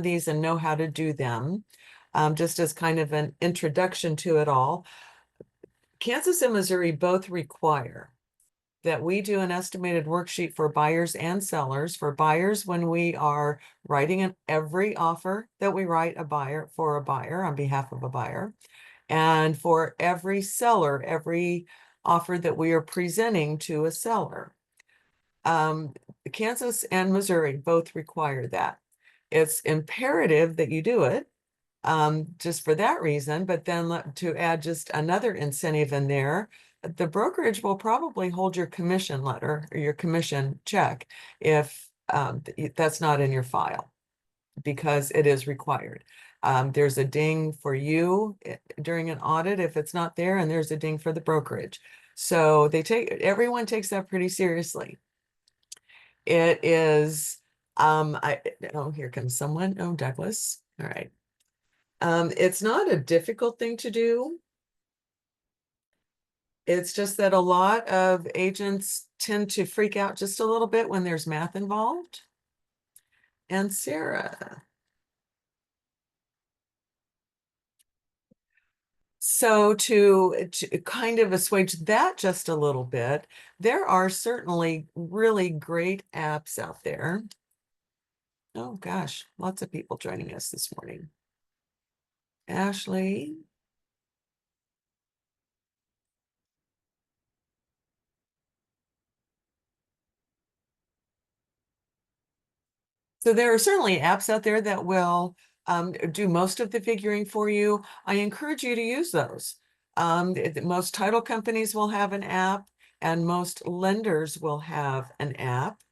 these and know how to do them, just as kind of an introduction to it all. Kansas and Missouri both require that we do an estimated worksheet for buyers and sellers. For buyers, when we are writing every offer that we write a buyer on behalf of a buyer, and for every seller, every offer that we are presenting to a seller. Kansas and Missouri both require that. It's imperative that you do it, just for that reason, but then to add just another incentive in there, the brokerage will probably hold your commission letter or your commission check if that's not in your file, because it is required. There's a ding for you during an audit if it's not there, and there's a ding for the brokerage. So everyone takes that pretty seriously. It is, oh, here comes someone. Oh, Douglas. All right. It's not a difficult thing to do. It's just that a lot of agents tend to freak out just a little bit when there's math involved. And Sarah. So to kind of assuage that just a little bit, there are certainly really great apps out there. Oh gosh, lots of people joining us this morning. Ashley. So there are certainly apps out there that will do most of the figuring for you. I encourage you to use those. Most title companies will have an app, and most lenders will have an app.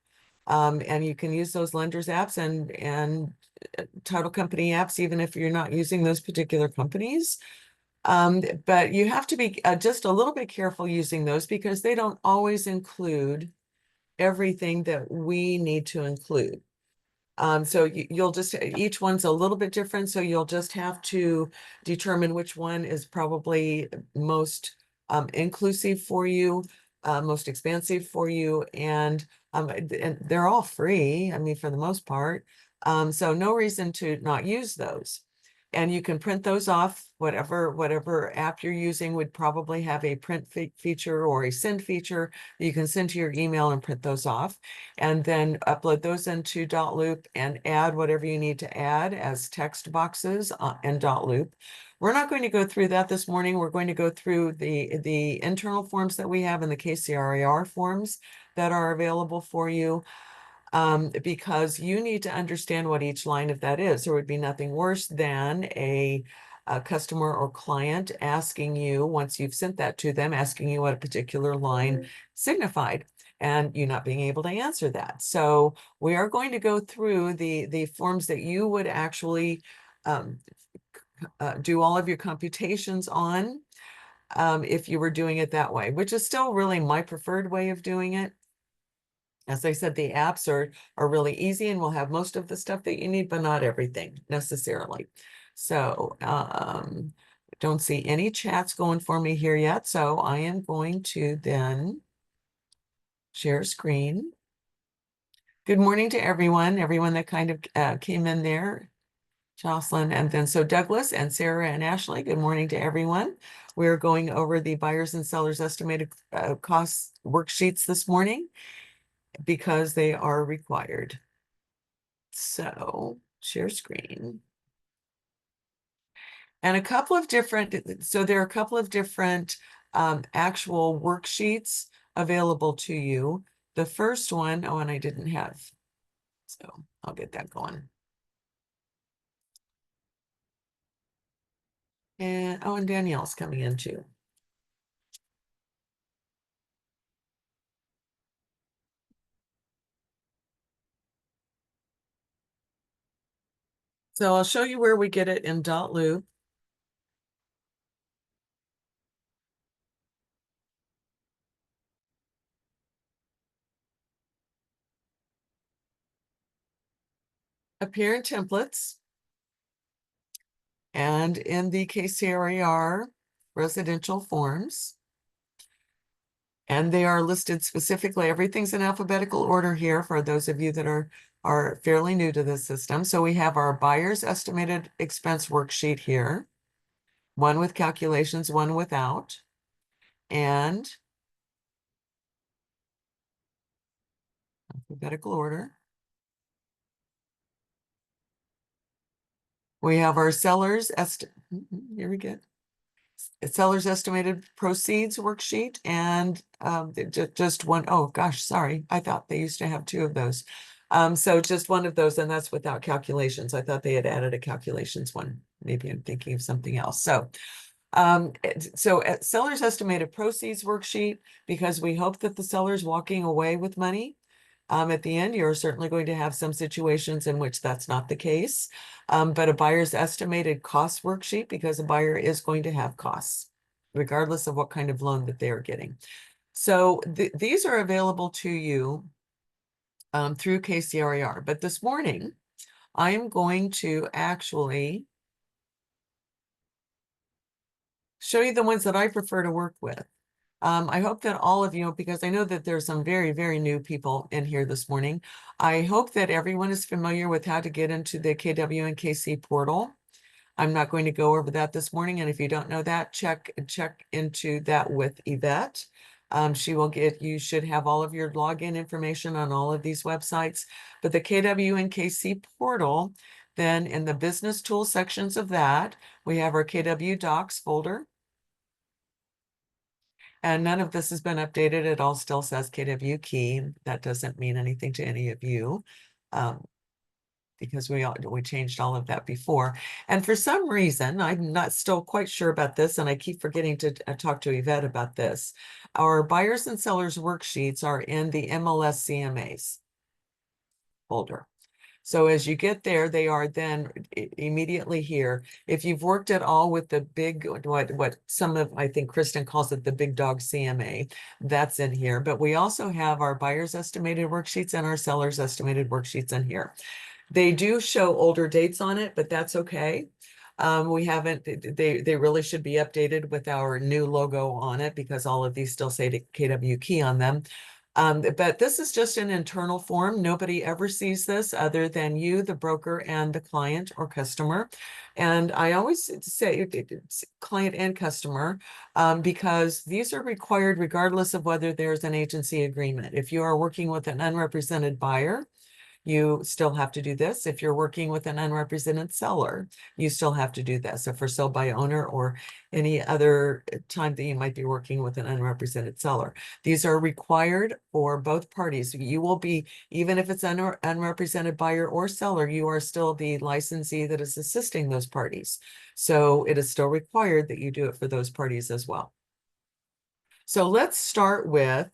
And you can use those lenders apps and title company apps, even if you're not using those particular companies. But you have to be just a little bit careful using those, because they don't always include everything that we need to include. So you'll just, each one's a little bit different. So you'll just have to determine which one is probably most inclusive for you, most expansive for you. And they're all free, I mean, for the most part. So no reason to not use those. And you can print those off. Whatever app you're using would probably have a print feature or a send feature. You can send to your email and print those off, and then upload those into dotloop and add whatever you need to add as text boxes in dotloop. We're not going to go through that this morning. We're going to go through the internal forms that we have and the KCRAR forms that are available for you. Because you need to understand what each line of that is. There would be nothing worse than a customer or client asking you, once you've sent that to them, asking you what a particular line signified, and you not being able to answer that. So we are going to go through the forms that you would actually do all of your computations on, if you were doing it that way, which is still really my preferred way of doing it. As I said, the apps are really easy and will have most of the stuff that you need, but not everything necessarily. So don't see any chats going for me here yet. So I am going to then share screen. Good morning to everyone that kind of came in there. Jocelyn, and then so Douglas and Sarah and Ashley, good morning to everyone. We're going over the buyers and sellers estimated costs worksheets this morning, because they are required. So share screen. And a couple of different, so there are a couple of different actual worksheets available to you. The first one, oh, and I didn't have, so I'll get that going. And oh, and Danielle's coming in too. So I'll show you where we get it in dotloop. Appear in templates and in the KCRAR residential forms. And they are listed specifically. Everything's in alphabetical order here for those of you that are are fairly new to this system. So we have our buyer's estimated expense worksheet here, one with calculations, one without. And alphabetical order. We have our here we go. Seller's estimated proceeds worksheet and just one. Oh gosh, sorry. I thought they used to have two of those. So just one of those, and that's without calculations. I thought they had added a calculations one. Maybe I'm thinking of something else. So seller's estimated proceeds worksheet, because we hope that the seller's walking away with money. At the end, you're certainly going to have some situations in which that's not the case. But a buyer's estimated cost worksheet, because a buyer is going to have costs, regardless of what kind of loan that they are getting. So these are available to you through KCRER. But this morning, I am going to actually show you the ones that I prefer to work with. I hope that all of you, because I know that there's some very, very new people in here this morning. I hope that everyone is familiar with how to get into the KW and KC portal. I'm not going to go over that this morning. And if you don't know that, check into that with Yvette. You should have all of your login information on all of these websites. But the KW and KC portal, then in the business tools sections of that, we have our KW docs folder. And none of this has been updated. It all still says KW key. That doesn't mean anything to any of you because we changed all of that before. And for some reason, I'm not still quite sure about this, and I keep forgetting to talk to Yvette about this. Our buyers and sellers worksheets are in the MLS CMAs folder. So as you get there, they are then immediately here. If you've worked at all with the big, what some of, I think Kristen calls it the big dog CMA, that's in here. But we also have our buyer's estimated worksheets and our seller's estimated worksheets in here. They do show older dates on it, but that's okay. We haven't, they really should be updated with our new logo on it, because all of these still say KW key on them. But this is just an internal form. Nobody ever sees this other than you, the broker, and the client or customer. And I always say it's client and customer, because these are required regardless of whether there's an agency agreement. If you are working with an unrepresented buyer, you still have to do this. If you're working with an unrepresented seller, you still have to do this. So for sale by owner or any other time that you might be working with an unrepresented seller, these are required for both parties. You will be, even if it's unrepresented buyer or seller, you are still the licensee that is assisting those parties. So it is still required that you do it for those parties as well. So let's start with,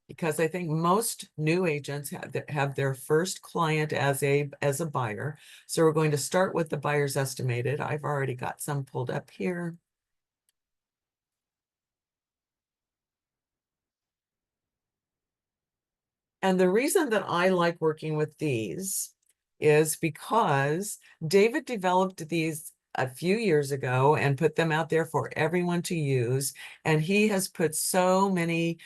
because I think most new agents have their first client as a buyer. So we're going to start with the buyer's estimated. I've already got some pulled up here. And the reason that I like working with these is because David developed these a few years ago and put them out there for everyone to use. And he has put so many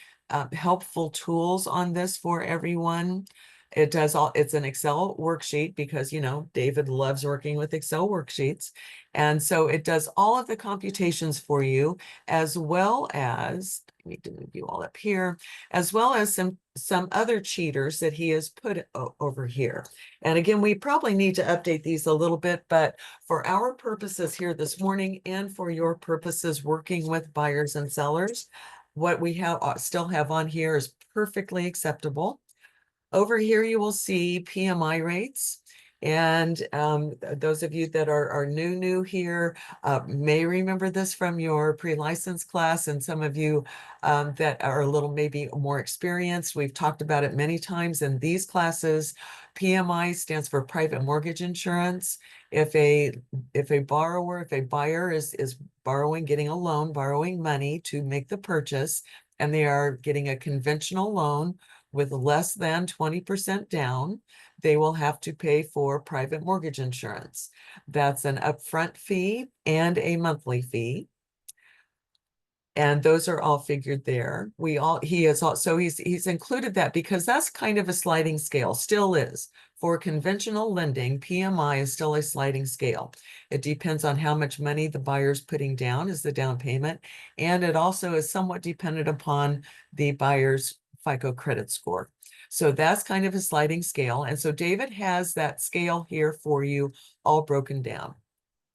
helpful tools on this for everyone. It's an Excel worksheet because, you know, David loves working with Excel worksheets. And so it does all of the computations for you, as well as, I need to move you all up here, as well as some other cheaters that he has put over here. And again, we probably need to update these a little bit, but for our purposes here this morning and for your purposes working with buyers and sellers, what we have still have on here is perfectly acceptable. Over here, you will see PMI rates. And those of you that are new here may remember this from your pre-license class, and some of you that are a little maybe more experienced. We've talked about it many times in these classes. PMI stands for private mortgage insurance. If a buyer is borrowing, getting a loan, borrowing money to make the purchase, and they are getting a conventional loan with less than 20% down, they will have to pay for private mortgage insurance. That's an upfront fee and a monthly fee. And those are all figured there. He's included that because that's kind of a sliding scale, still is For conventional lending, PMI is still a sliding scale. It depends on how much money the buyer's putting down as the down payment, and it also is somewhat dependent upon the buyer's FICO credit score. So that's kind of a sliding scale. And so David has that scale here for you all broken down,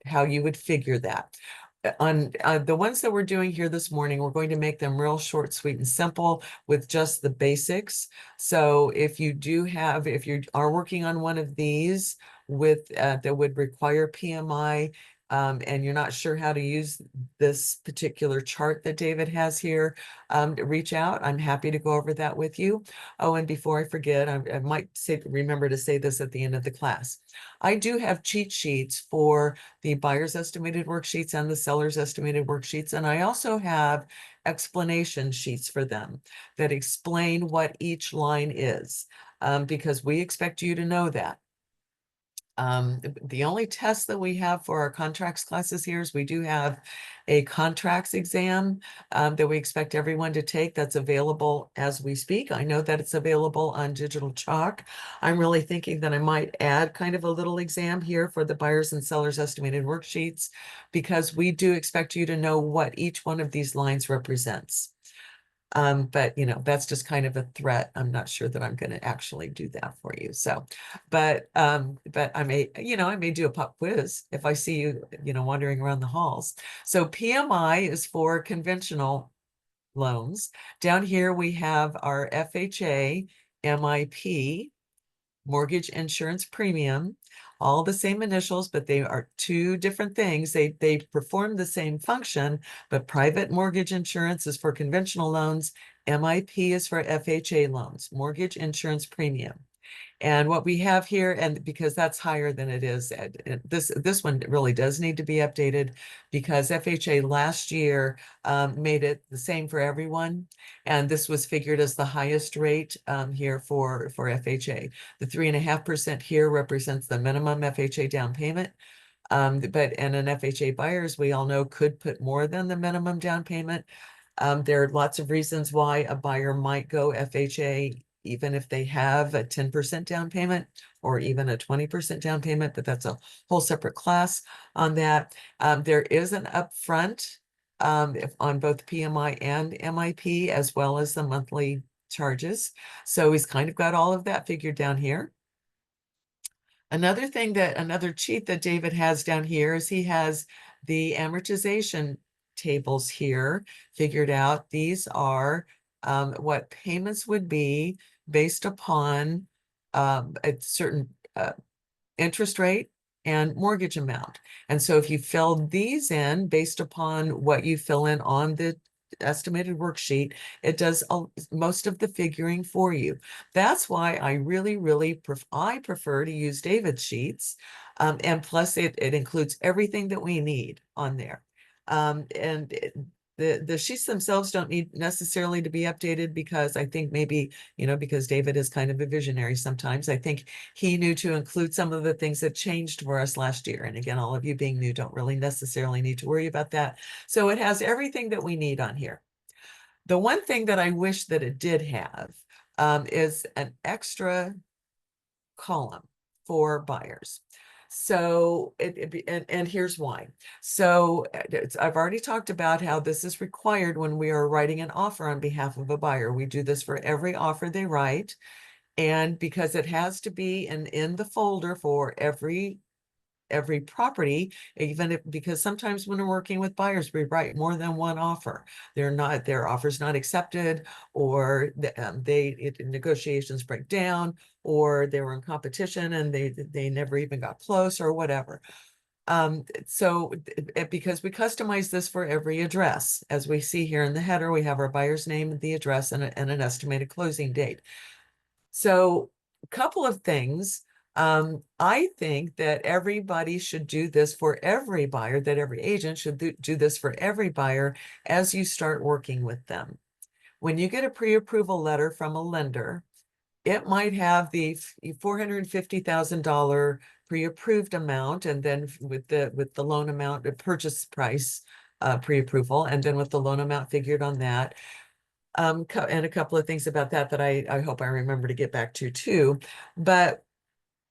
how you would figure that. On the ones that we're doing here this morning, we're going to make them real short, sweet, and simple with just the basics. So if you are working on one of these with that would require PMI, and you're not sure how to use this particular chart that David has here, reach out. I'm happy to go over that with you. Oh, and before I forget, I might remember to say this at the end of the class. I do have cheat sheets for the buyer's estimated worksheets and the seller's estimated worksheets. And I also have explanation sheets for them that explain what each line is, because we expect you to know that. The only test that we have for our contracts classes here is we do have a contracts exam that we expect everyone to take that's available as we speak. I know that it's available on Digital Chalk. I'm really thinking that I might add kind of a little exam here for the buyers and sellers estimated worksheets, because we do expect you to know what each one of these lines represents. But that's just kind of a threat. I'm not sure that I'm going to actually do that for you. So, but I may do a pop quiz if I see you, wandering around the halls. So PMI is for conventional loans. Down here we have our FHA, MIP, mortgage insurance premium, all the same initials, but they are two different things. They perform the same function, but private mortgage insurance is for conventional loans. MIP is for FHA loans, mortgage insurance premium. And what we have here, and because that's higher than it is, this one really does need to be updated, because FHA last year made it the same for everyone. And this was figured as the highest rate here for FHA. The 3.5% here represents the minimum FHA down payment. And an FHA buyers, we all know, could put more than the minimum down payment. There are lots of reasons why a buyer might go FHA, even if they have a 10% down payment or even a 20% down payment, but that's a whole separate class on that. There is an upfront on both PMI and MIP, as well as the monthly charges. So he's kind of got all of that figured down here. Another cheat that David has down here is he has the amortization tables here figured out. These are what payments would be based upon a certain interest rate and mortgage amount. And so if you fill these in based upon what you fill in on the estimated worksheet, it does most of the figuring for you. That's why I really prefer to use David's sheets. And plus it includes everything that we need on there. The sheets themselves don't need necessarily to be updated, because I think maybe, because David is kind of a visionary sometimes. I think he knew to include some of the things that changed for us last year. And again, all of you being new don't really necessarily need to worry about that. So it has everything that we need on here. The one thing that I wish that it did have is an extra column for buyers. So and here's why. So I've already talked about how this is required when we are writing an offer on behalf of a buyer. We do this for every offer they write. And because it has to be in the folder for every property, because sometimes when we're working with buyers, we write more than one offer. Their offer's not accepted, or negotiations break down, or they were in competition and they never even got close, or whatever. So because we customize this for every address, as we see here in the header, we have our buyer's name, the address, and an estimated closing date. So a couple of things. I think that everybody should do this for every buyer, that every agent should do this for every buyer as you start working with them. When you get a pre-approval letter from a lender, it might have the $450,000 pre-approved amount, and then with the loan amount, the purchase price pre-approval, and then with the loan amount figured on that. And a couple of things about that I hope I remember to get back to too. But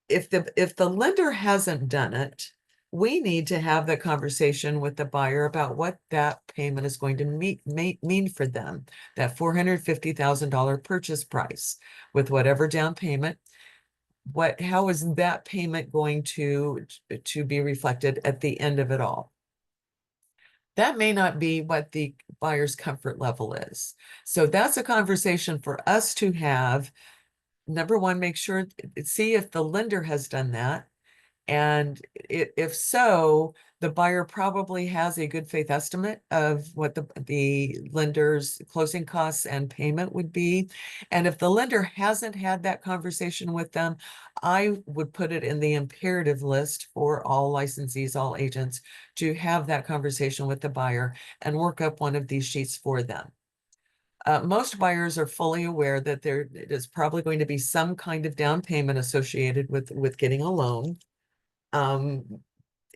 if the lender hasn't done it, we need to have that conversation with the buyer about what that payment is going to mean for them, that $450,000 purchase price with whatever down payment. How is that payment going to be reflected at the end of it all? That may not be what the buyer's comfort level is. So that's a conversation for us to have. Number one, make sure, see if the lender has done that. And if so, the buyer probably has a good faith estimate of what the lender's closing costs and payment would be. And if the lender hasn't had that conversation with them, I would put it in the imperative list for all licensees, all agents, to have that conversation with the buyer and work up one of these sheets for them. Most buyers are fully aware that there is probably going to be some kind of down payment associated with getting a loan.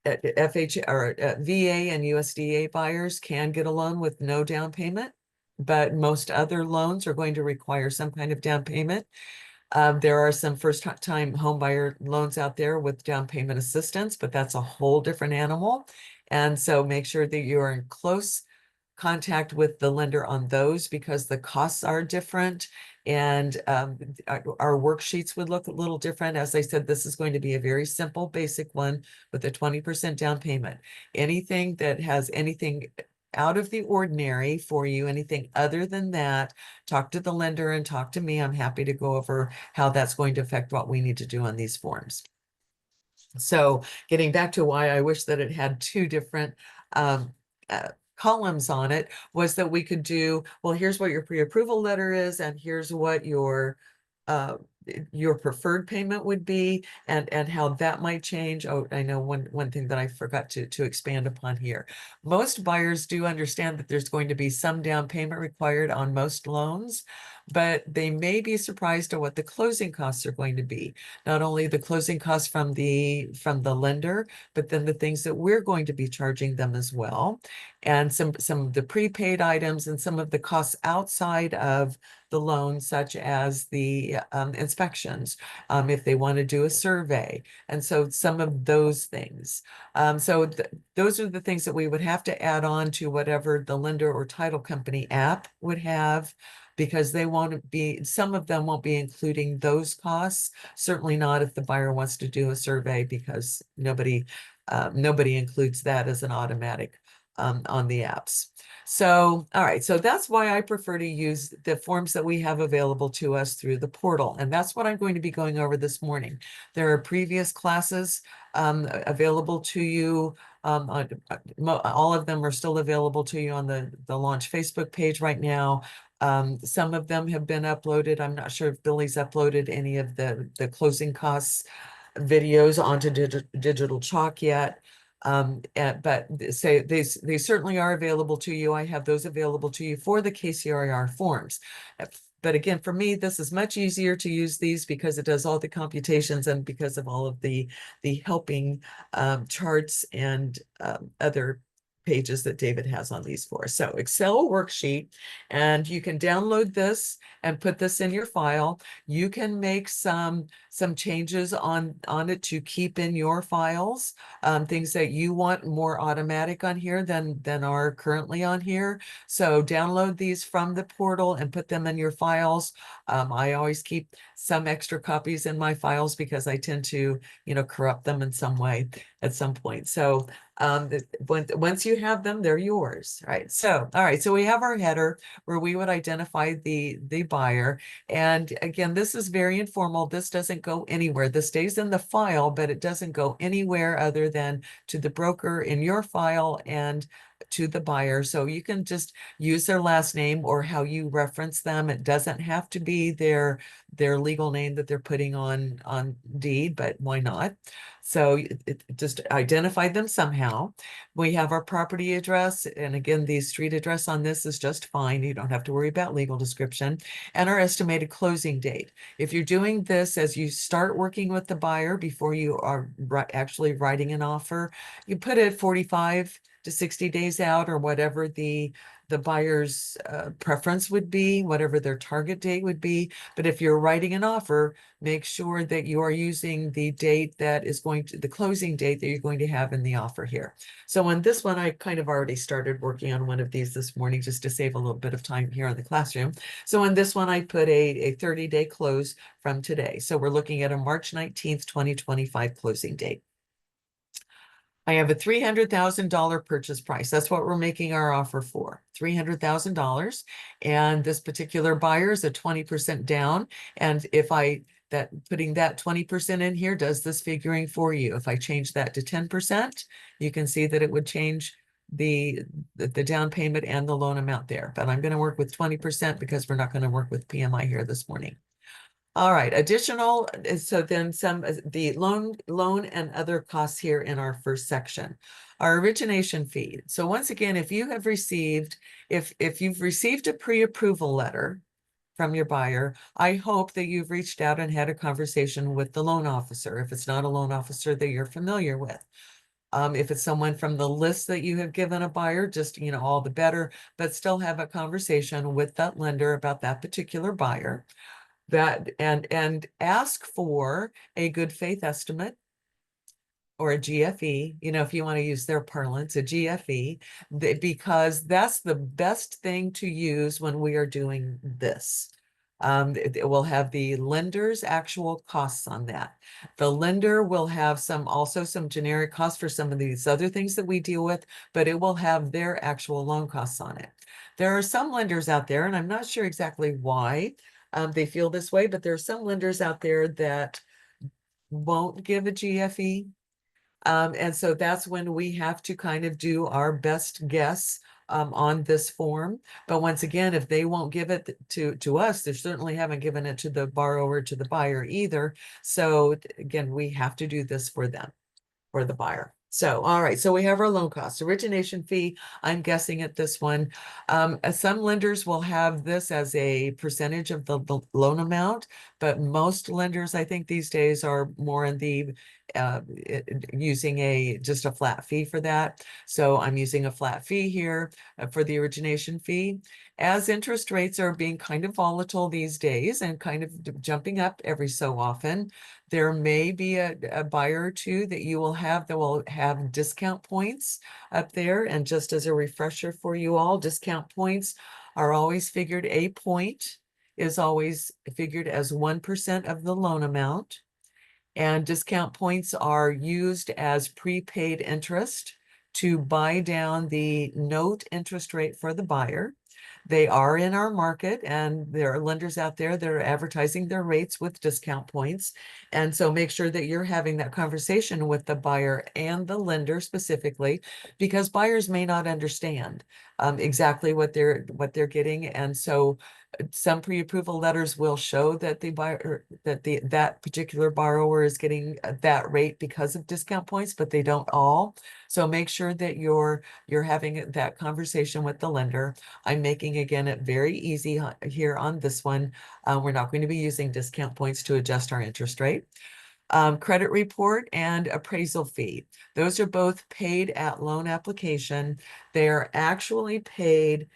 FH or VA and USDA buyers can get a loan with no down payment, but most other loans are going to require some kind of down payment. There are some first-time home buyer loans out there with down payment assistance, but that's a whole different animal. And so make sure that you are in close contact with the lender on those because the costs are different and our worksheets would look a little different. As I said, this is going to be a very simple, basic one with a 20% down payment. Anything that has anything out of the ordinary for you, anything other than that, talk to the lender and talk to me. I'm happy to go over how that's going to affect what we need to do on these forms. So getting back to why I wish that it had two different um, columns on it was that we could do, well, here's what your pre-approval letter is, and here's what uh, your preferred payment would be, and how that might change. Oh, I know one thing that I forgot to expand upon here. Most buyers do understand that there's going to be some down payment required on most loans, but they may be surprised at what the closing costs are going to be. Not only the closing costs from the lender, but then the things that we're going to be charging them as well. And some of the prepaid items and some of the costs outside of the loan, such as the inspections, if they want to do a survey. And so some of those things. So those are the things that we would have to add on to whatever the lender or title company app would have, because they won't be, some of them won't be including those costs. Certainly not if the buyer wants to do a survey, because nobody includes that as an automatic on the apps. So, all right, so that's why I prefer to use the forms that we have available to us through the portal. And that's what I'm going to be going over this morning. There are previous classes available to you. All of them are still available to you on the Launch Facebook page right now. Some of them have been uploaded. I'm not sure if Billy's uploaded any of the closing costs videos onto Digital Chalk yet. But say they certainly are available to you. I have those available to you for the KCRR forms. But again, for me, this is much easier to use these because it does all the computations and because of all of the helping charts and other pages that David has on these for us. So Excel worksheet, and you can download this and put this in your file. You can make some changes on it to keep in your files, things that you want more automatic on here than are currently on here. So download these from the portal and put them in your files. I always keep some extra copies in my files because I tend to, corrupt them in some way at some point. So once you have them, they're yours, right? So, all right, so we have our header where we would identify the buyer. And again, this is very informal. This doesn't go anywhere. This stays in the file, but it doesn't go anywhere other than to the broker in your file and to the buyer. So you can just use their last name or how you reference them. It doesn't have to be their legal name that they're putting on deed, but why not? So just identify them somehow. We have our property address. And again, the street address on this is just fine. You don't have to worry about legal description. And our estimated closing date. If you're doing this as you start working with the buyer before you are actually writing an offer, you put it 45 to 60 days out, or whatever the buyer's preference would be, whatever their target date would be. But if you're writing an offer, make sure that you are using the date that is going to, the closing date that you're going to have in the offer here. So on this one, I kind of already started working on one of these this morning just to save a little bit of time here in the classroom. So on this one, I put a 30-day close from today. So we're looking at a March 19th, 2025 closing date. I have a $300,000 purchase price. That's what we're making our offer for, $300,000. And this particular buyer is a 20% down. And if putting that 20% in here does this figuring for you. If I change that to 10%, you can see that it would change the down payment and the loan amount there. But I'm going to work with 20% because we're not going to work with PMI here this morning. All right, additional, so then the loan and other costs here in our first section. Our origination fee. So once again, if you've received a pre-approval letter from your buyer, I hope that you've reached out and had a conversation with the loan officer, if it's not a loan officer that you're familiar with. If it's someone from the list that you have given a buyer, just, all the better, but still have a conversation with that lender about that particular buyer. And ask for a good faith estimate or a GFE, if you want to use their parlance, a GFE, because that's the best thing to use when we are doing this. It will have the lender's actual costs on that. The lender will have also some generic costs for some of these other things that we deal with, but it will have their actual loan costs on it. There are some lenders out there, and I'm not sure exactly why they feel this way, but there are some lenders out there that won't give a GFE. And so that's when we have to kind of do our best guess on this form. But once again, if they won't give it to us, they certainly haven't given it to the borrower, to the buyer either. So again, we have to do this for them, for the buyer. So, all right, so we have our loan costs. Origination fee, I'm guessing at this one. Some lenders will have this as a percentage of the loan amount, but most lenders, I think these days, are more in the using just a flat fee for that. So I'm using a flat fee here for the origination fee. As interest rates are being kind of volatile these days and kind of jumping up every so often, there may be a buyer or two that you will have that will have discount points up there. And just as a refresher for you all, discount points are always figured, a point is always figured as 1% of the loan amount. And discount points are used as prepaid interest to buy down the note interest rate for the buyer. They are in our market, and there are lenders out there that are advertising their rates with discount points. And so make sure that you're having that conversation with the buyer and the lender specifically, because buyers may not understand exactly what they're getting. And so some pre-approval letters will show that the buyer, that particular borrower is getting that rate because of discount points, but they don't all. So make sure that you're having that conversation with the lender. I'm making, again, it very easy here on this one. We're not going to be using discount points to adjust our interest rate. Credit report and appraisal fee. Those are both paid at loan application. They are actually paid.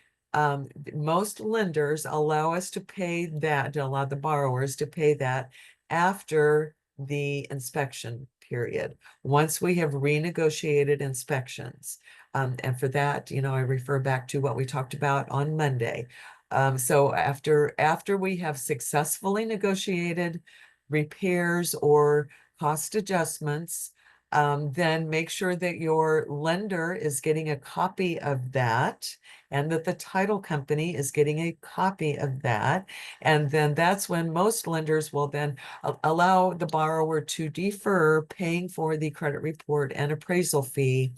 Most lenders allow us to pay that, to allow the borrowers to pay that after the inspection period, once we have renegotiated inspections. And for that, I refer back to what we talked about on Monday. So after we have successfully negotiated repairs or cost adjustments, then make sure that your lender is getting a copy of that and that the title company is getting a copy of that. And then that's when most lenders will then allow the borrower to defer paying for the credit report and appraisal fee.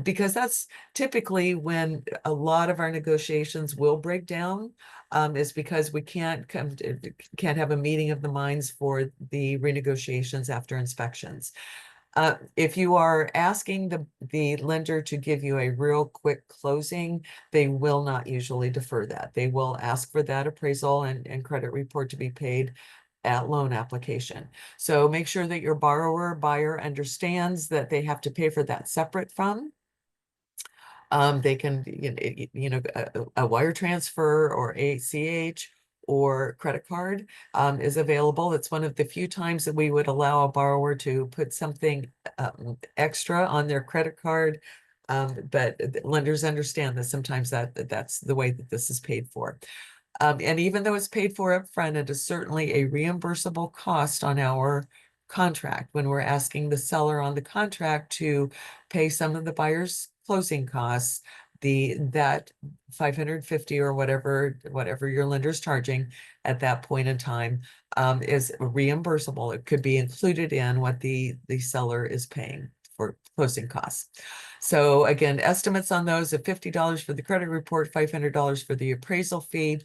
Because that's typically when a lot of our negotiations will break down, is because we can't have a meeting of the minds for the renegotiations after inspections. If you are asking the lender to give you a real quick closing, they will not usually defer that. They will ask for that appraisal and credit report to be paid at loan application. So make sure that your buyer understands that they have to pay for that separate from They can, a wire transfer or ACH or credit card is available. It's one of the few times that we would allow a borrower to put something extra on their credit card. But lenders understand that sometimes that's the way that this is paid for. And even though it's paid for upfront, it is certainly a reimbursable cost on our contract when we're asking the seller on the contract to pay some of the buyer's closing costs. That 550 or whatever your lender's charging at that point in time is reimbursable. It could be included in what the seller is paying for closing costs. So again, estimates on those of $50 for the credit report, $500 for the appraisal fee.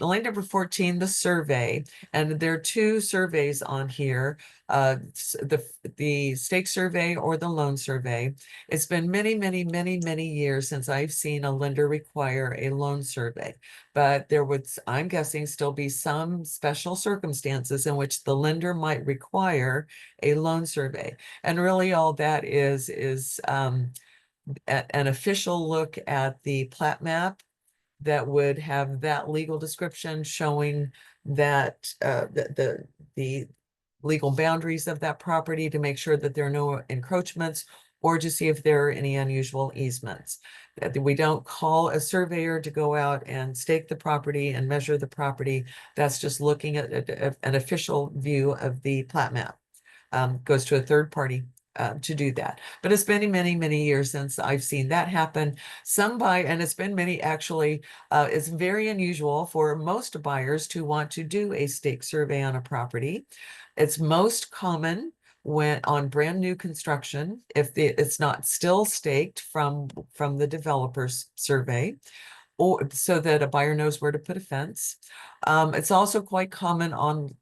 Line number 14, the survey, and there are two surveys on here, the stake survey or the loan survey. It's been many, many, many, many years since I've seen a lender require a loan survey, but there would, I'm guessing, still be some special circumstances in which the lender might require a loan survey. And really all that is an official look at the plat map that would have that legal description showing that the legal boundaries of that property to make sure that there are no encroachments, or to see if there are any unusual easements. That we don't call a surveyor to go out and stake the property and measure the property. That's just looking at an official view of the plat map. Goes to a third party to do that. But it's been many, many years since I've seen that happen. And it's been many actually, it's very unusual for most buyers to want to do a stake survey on a property. It's most common when on brand new construction, if it's not still staked from the developer's survey, or so that a buyer knows where to put a fence. It's also quite common on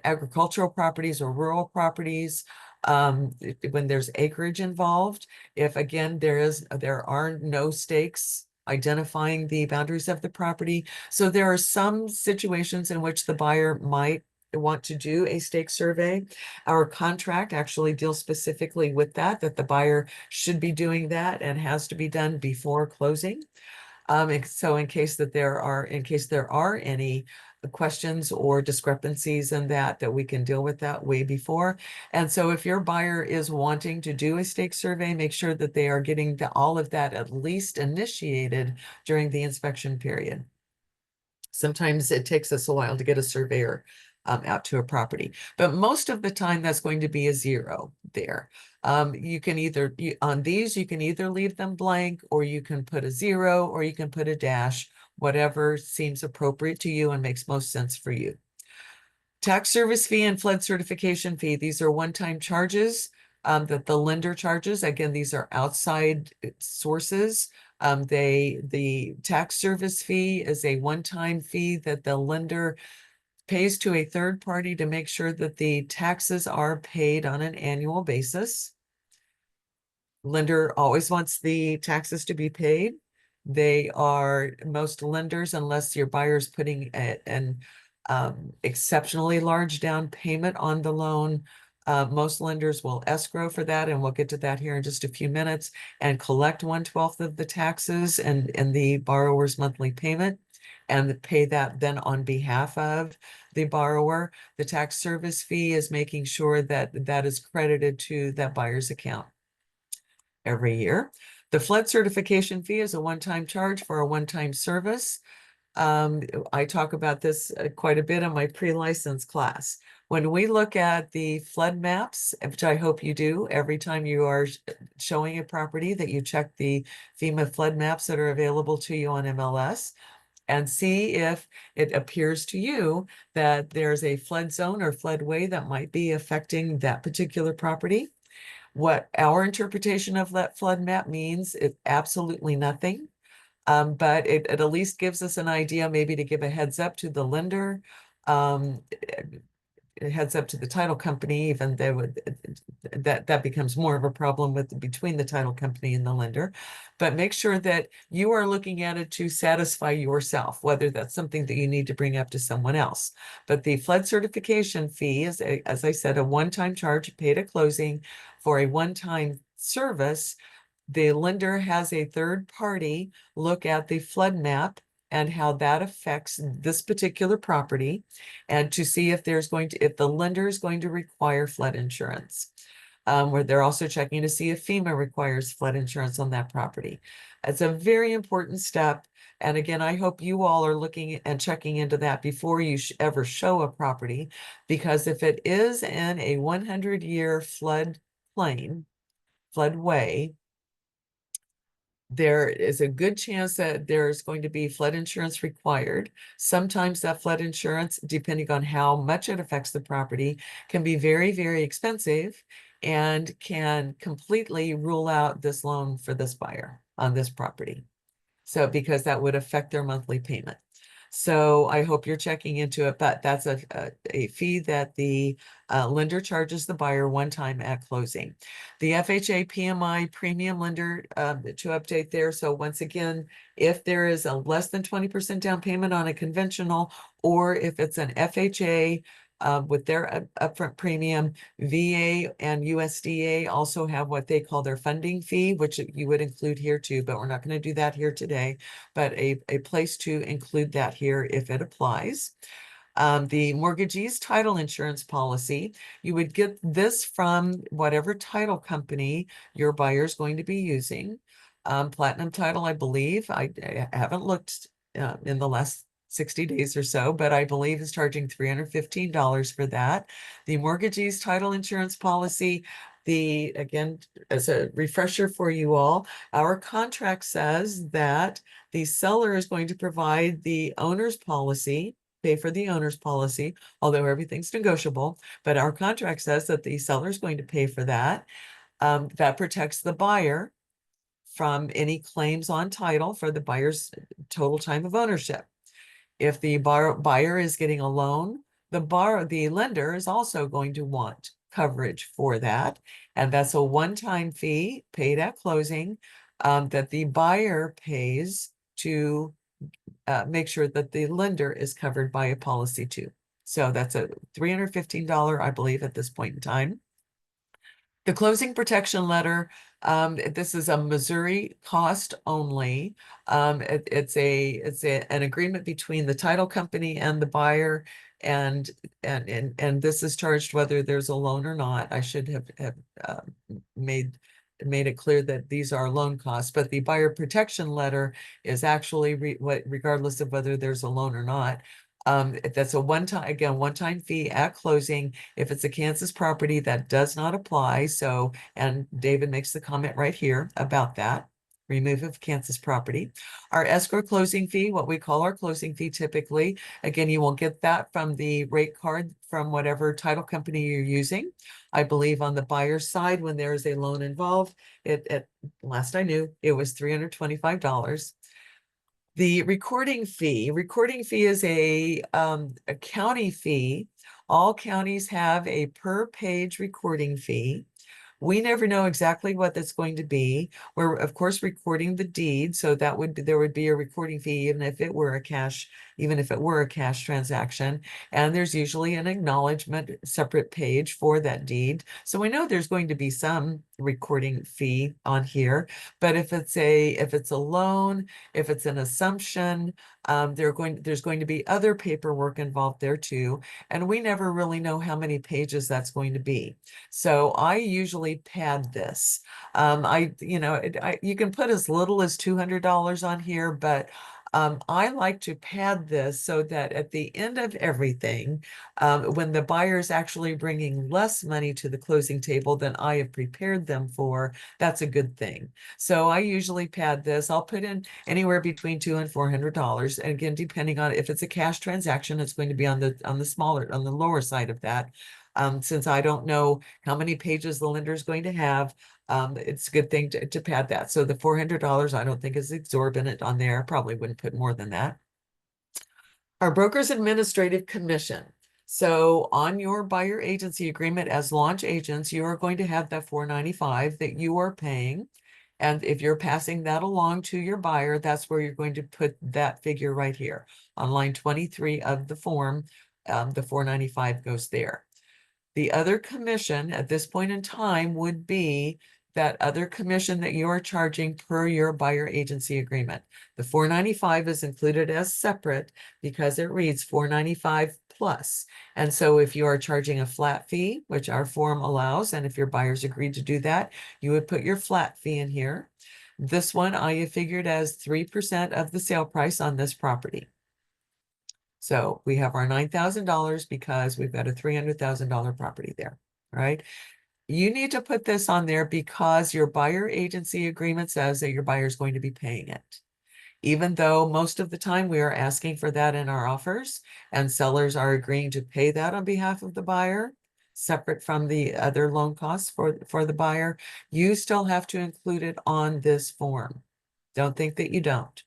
agricultural properties or rural properties, when there's acreage involved. If again, there are no stakes identifying the boundaries of the property. So there are some situations in which the buyer might want to do a stake survey. Our contract actually deals specifically with that the buyer should be doing that and has to be done before closing. So in case there are any questions or discrepancies in that we can deal with that way before. And so if your buyer is wanting to do a stake survey, make sure that they are getting all of that at least initiated during the inspection period. Sometimes it takes us a while to get a surveyor out to a property, but most of the time that's going to be a zero there. You can on these, you can either leave them blank, or you can put a zero, or you can put a dash, whatever seems appropriate to you and makes most sense for you. Tax service fee and flood certification fee. These are one-time charges that the lender charges. Again, these are outside sources. The tax service fee is a one-time fee that the lender pays to a third party to make sure that the taxes are paid on an annual basis. Lender always wants the taxes to be paid. Most lenders, unless your buyer's putting an exceptionally large down payment on the loan, most lenders will escrow for that, and we'll get to that here in just a few minutes, and collect 1/12 of the taxes and the borrower's monthly payment, and pay that then on behalf of the borrower. The tax service fee is making sure that that is credited to that buyer's account every year. The flood certification fee is a one-time charge for a one-time service. I talk about this quite a bit in my pre-license class. When we look at the flood maps, which I hope you do every time you are showing a property, that you check the FEMA flood maps that are available to you on MLS, and see if it appears to you that there's a flood zone or floodway that might be affecting that particular property. What our interpretation of that flood map means is absolutely nothing. But it at least gives us an idea, maybe to give a heads up to the lender, a heads up to the title company. Even that becomes more of a problem between the title company and the lender. But make sure that you are looking at it to satisfy yourself, whether that's something that you need to bring up to someone else. But the flood certification fee is, as I said, a one-time charge paid at closing for a one-time service the lender has a third party look at the flood map and how that affects this particular property, and to see if if the lender is going to require flood insurance. Where they're also checking to see if FEMA requires flood insurance on that property. It's a very important step. And again, I hope you all are looking and checking into that before you ever show a property, because if it is in a 100-year flood plain, floodway, there is a good chance that there's going to be flood insurance required. Sometimes that flood insurance, depending on how much it affects the property, can be very, very expensive and can completely rule out this loan for this buyer on this property. So because that would affect their monthly payment. So I hope you're checking into it, but that's a fee that the lender charges the buyer one time at closing. The FHA PMI premium lender to update there. So once again, if there is a less than 20% down payment on a conventional, or if it's an FHA with their upfront premium, VA and USDA also have what they call their funding fee, which you would include here too, but we're not going to do that here today, but a place to include that here if it applies. The mortgagee's title insurance policy, you would get this from whatever title company your buyer is going to be using. Platinum Title, I believe, I haven't looked in the last 60 days or so, but I believe is charging $315 for that. The mortgagee's title insurance policy, again, as a refresher for you all, our contract says that the seller is going to provide the owner's policy, pay for the owner's policy, although everything's negotiable, but our contract says that the seller is going to pay for that. That protects the buyer from any claims on title for the buyer's total time of ownership. If the buyer is getting a loan, the lender is also going to want coverage for that. And that's a one-time fee paid at closing that the buyer pays to make sure that the lender is covered by a policy too. So that's a $315, I believe, at this point in time. The closing protection letter, this is a Missouri cost only. It's an agreement between the title company and the buyer, and this is charged whether there's a loan or not. I should have uh, made it clear that these are loan costs, but the buyer protection letter is actually regardless of whether there's a loan or not. That's a one-time fee at closing. If it's a Kansas property, that does not apply. So, and David makes the comment right here about that. Remove of Kansas property. Our escrow closing fee, what we call our closing fee typically, again, you will get that from the rate card from whatever title company you're using. I believe on the buyer's side, when there is a loan involved, last I knew, it was $325. The recording fee is a county fee. All counties have a per page recording fee. We never know exactly what that's going to be. We're of course recording the deed, so there would be a recording fee even if it were a cash transaction. And there's usually an acknowledgement separate page for that deed. So we know there's going to be some recording fee on here. But if it's a loan, if it's an assumption, there's going to be other paperwork involved there too. And we never really know how many pages that's going to be. So I usually pad this. You can put as little as $200 on here, but I like to pad this so that at the end of everything, when the buyer is actually bringing less money to the closing table than I have prepared them for, that's a good thing. So I usually pad this. I'll put in anywhere between $200 and $400. And again, depending on if it's a cash transaction, it's going to be on the lower side of that. Since I don't know how many pages the lender is going to have, it's a good thing to pad that. So the $400 I don't think is exorbitant on there. Probably wouldn't put more than that. Our broker's administrative commission. So on your buyer agency agreement as launch agents, you are going to have that $495 that you are paying. And if you're passing that along to your buyer, that's where you're going to put that figure right here on line 23 of the form. The $495 goes there. The other commission at this point in time would be that other commission that you are charging per your buyer agency agreement. The $4.95 is included as separate because it reads $4.95 plus. And so if you are charging a flat fee, which our form allows, and if your buyers agreed to do that, you would put your flat fee in here. This one I have figured as 3% of the sale price on this property. So we have our $9,000 because we've got a $300,000 property there, right? You need to put this on there because your buyer agency agreement says that your buyer is going to be paying it. Even though most of the time we are asking for that in our offers and sellers are agreeing to pay that on behalf of the buyer, separate from the other loan costs for the buyer, you still have to include it on this form. Don't think that you don't.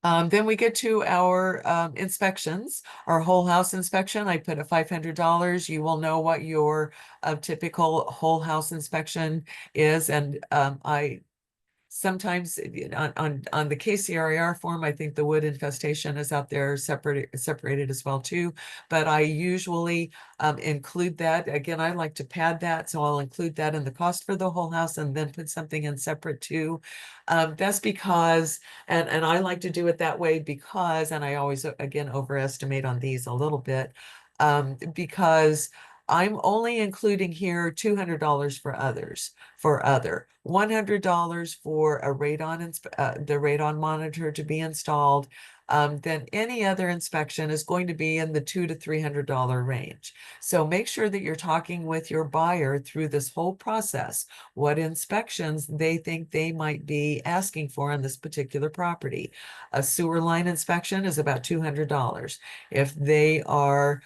Then we get to our inspections, our whole house inspection. I put a $500. You will know what your typical whole house inspection is. And I sometimes on the KCRAR form, I think the wood infestation is out there separated as well too. But I usually include that. Again, I like to pad that, so I'll include that in the cost for the whole house and then put something in separate too. That's because, and I like to do it that way because, and I always again overestimate on these a little bit, because I'm only including here $200 for others, for other, $100 for a the radon monitor to be installed. Then any other inspection is going to be in the $200 to $300 range. So make sure that you're talking with your buyer through this whole process, what inspections they think they might be asking for on this particular property. A sewer line inspection is about $200. If they are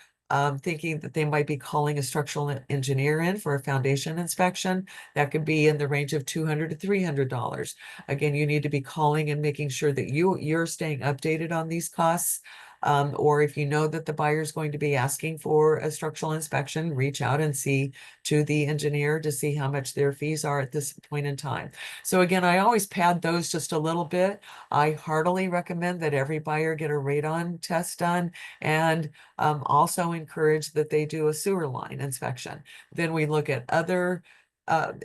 thinking that they might be calling a structural engineer in for a foundation inspection, that could be in the range of $200 to $300. Again, you need to be calling and making sure that you're staying updated on these costs. Or if you know that the buyer is going to be asking for a structural inspection, reach out and see to the engineer to see how much their fees are at this point in time. So again, I always pad those just a little bit. I heartily recommend that every buyer get a radon test done, and also encourage that they do a sewer line inspection. Then we look at other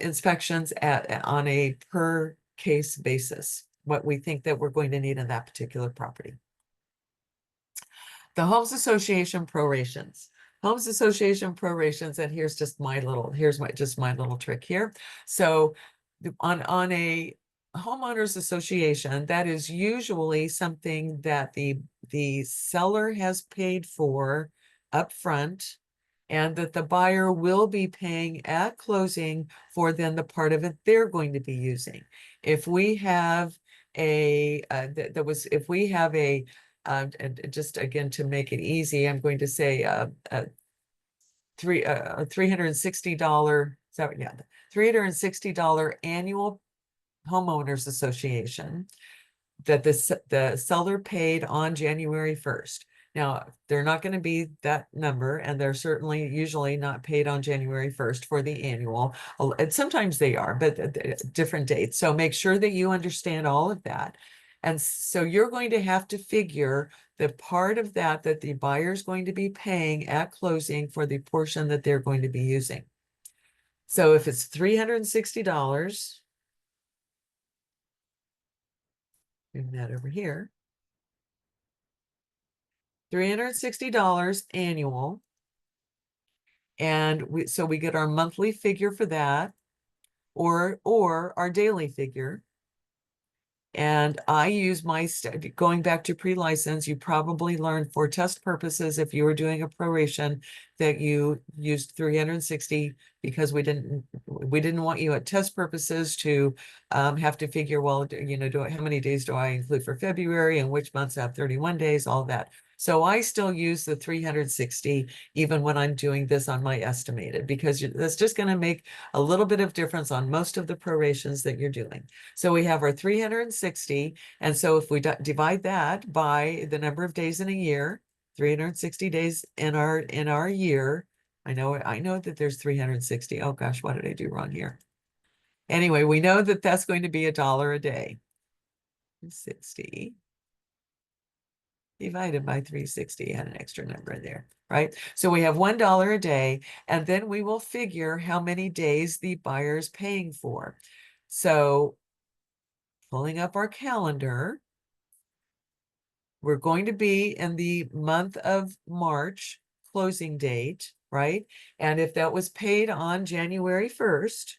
inspections on a per case basis, what we think that we're going to need in that particular property. The Homes Association prorations. Homes Association prorations, and here's just my little trick here. So on a homeowners association, that is usually something that the seller has paid for upfront, and that the buyer will be paying at closing for then the part of it they're going to be using. If we have a if we have a and just again to make it easy, I'm going to say a $360, so yeah, $360 annual homeowners association that the seller paid on January 1st. Now, they're not going to be that number, and they're certainly usually not paid on January 1st for the annual. And sometimes they are, but different dates. So make sure that you understand all of that. And so you're going to have to figure the part of that the buyer is going to be paying at closing for the portion that they're going to be using. So if it's $360, bring that over here, $360 annual. And so we get our monthly figure for that, or our daily figure. And I use going back to pre-license, you probably learned for test purposes, if you were doing a proration, that you used 360 because we didn't want you at test purposes to have to figure, well, how many days do I include for February and which months have 31 days, all that. So I still use the 360 even when I'm doing this on my estimated, because that's just going to make a little bit of difference on most of the prorations that you're doing. So we have our 360. And so if we divide that by the number of days in a year, 360 days in our year. I know that there's 360. Oh gosh, what did I do wrong here? Anyway, we know that that's going to be $1 a day. 60 divided by 360, and an extra number in there, right? So we have $1 a day, and then we will figure how many days the buyer's paying for. So pulling up our calendar, we're going to be in the month of March closing date, right? And if that was paid on January 1st,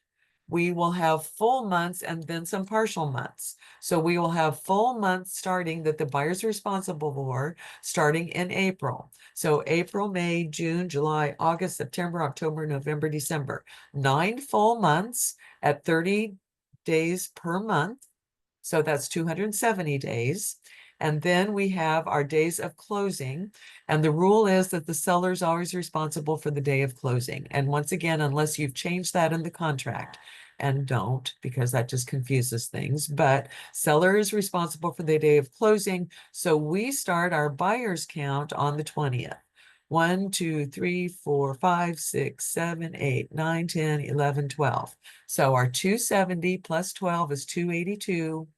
we will have full months and then some partial months. So we will have full months starting that the buyer's responsible for starting in April. So April, May, June, July, August, September, October, November, December. 9 full months at 30 days per month. So that's 270 days. And then we have our days of closing. And the rule is that the seller is always responsible for the day of closing. And once again, unless you've changed that in the contract, and don't, because that just confuses things, but seller is responsible for the day of closing. So we start our buyer's count on the 20th. 1, 2, 3, 4, 5, 6, 7, 8, 9, 10, 11, 12. So our 270 plus 12 is 282.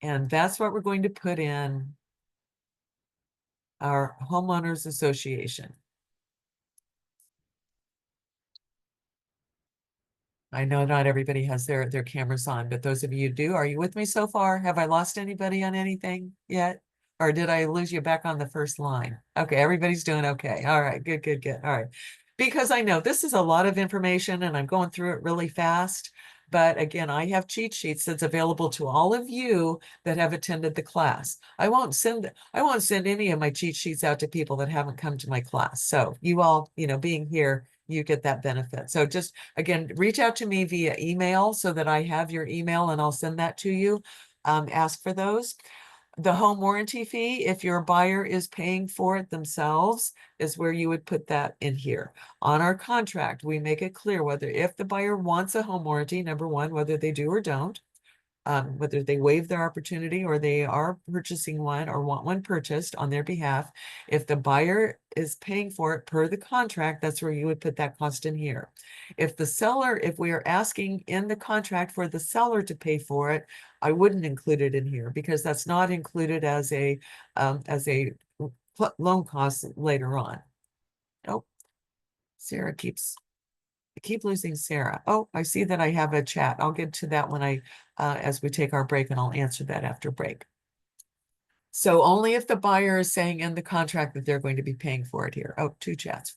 And that's what we're going to put in our homeowners association. I know not everybody has their cameras on, but those of you who do, are you with me so far? Have I lost anybody on anything yet? Or did I lose you back on the first line? Okay, everybody's doing okay. All right, good, good, good. All right. Because I know this is a lot of information and I'm going through it really fast. But again, I have cheat sheets that's available to all of you that have attended the class. I won't send any of my cheat sheets out to people that haven't come to my class. So you all, being here, you get that benefit. So just again, reach out to me via email so that I have your email and I'll send that to you. Ask for those. The home warranty fee, if your buyer is paying for it themselves, is where you would put that in here. On our contract, we make it clear whether if the buyer wants a home warranty, number one, whether they do or don't, whether they waive their opportunity or they are purchasing one or want one purchased on their behalf. If the buyer is paying for it per the contract, that's where you would put that cost in here. If we are asking in the contract for the seller to pay for it, I wouldn't include it in here because that's not included as a loan cost later on. Oh, Sarah I keep losing Sarah. Oh, I see that I have a chat. I'll get to that when as we take our break, and I'll answer that after break. So only if the buyer is saying in the contract that they're going to be paying for it here. Oh, 2 chats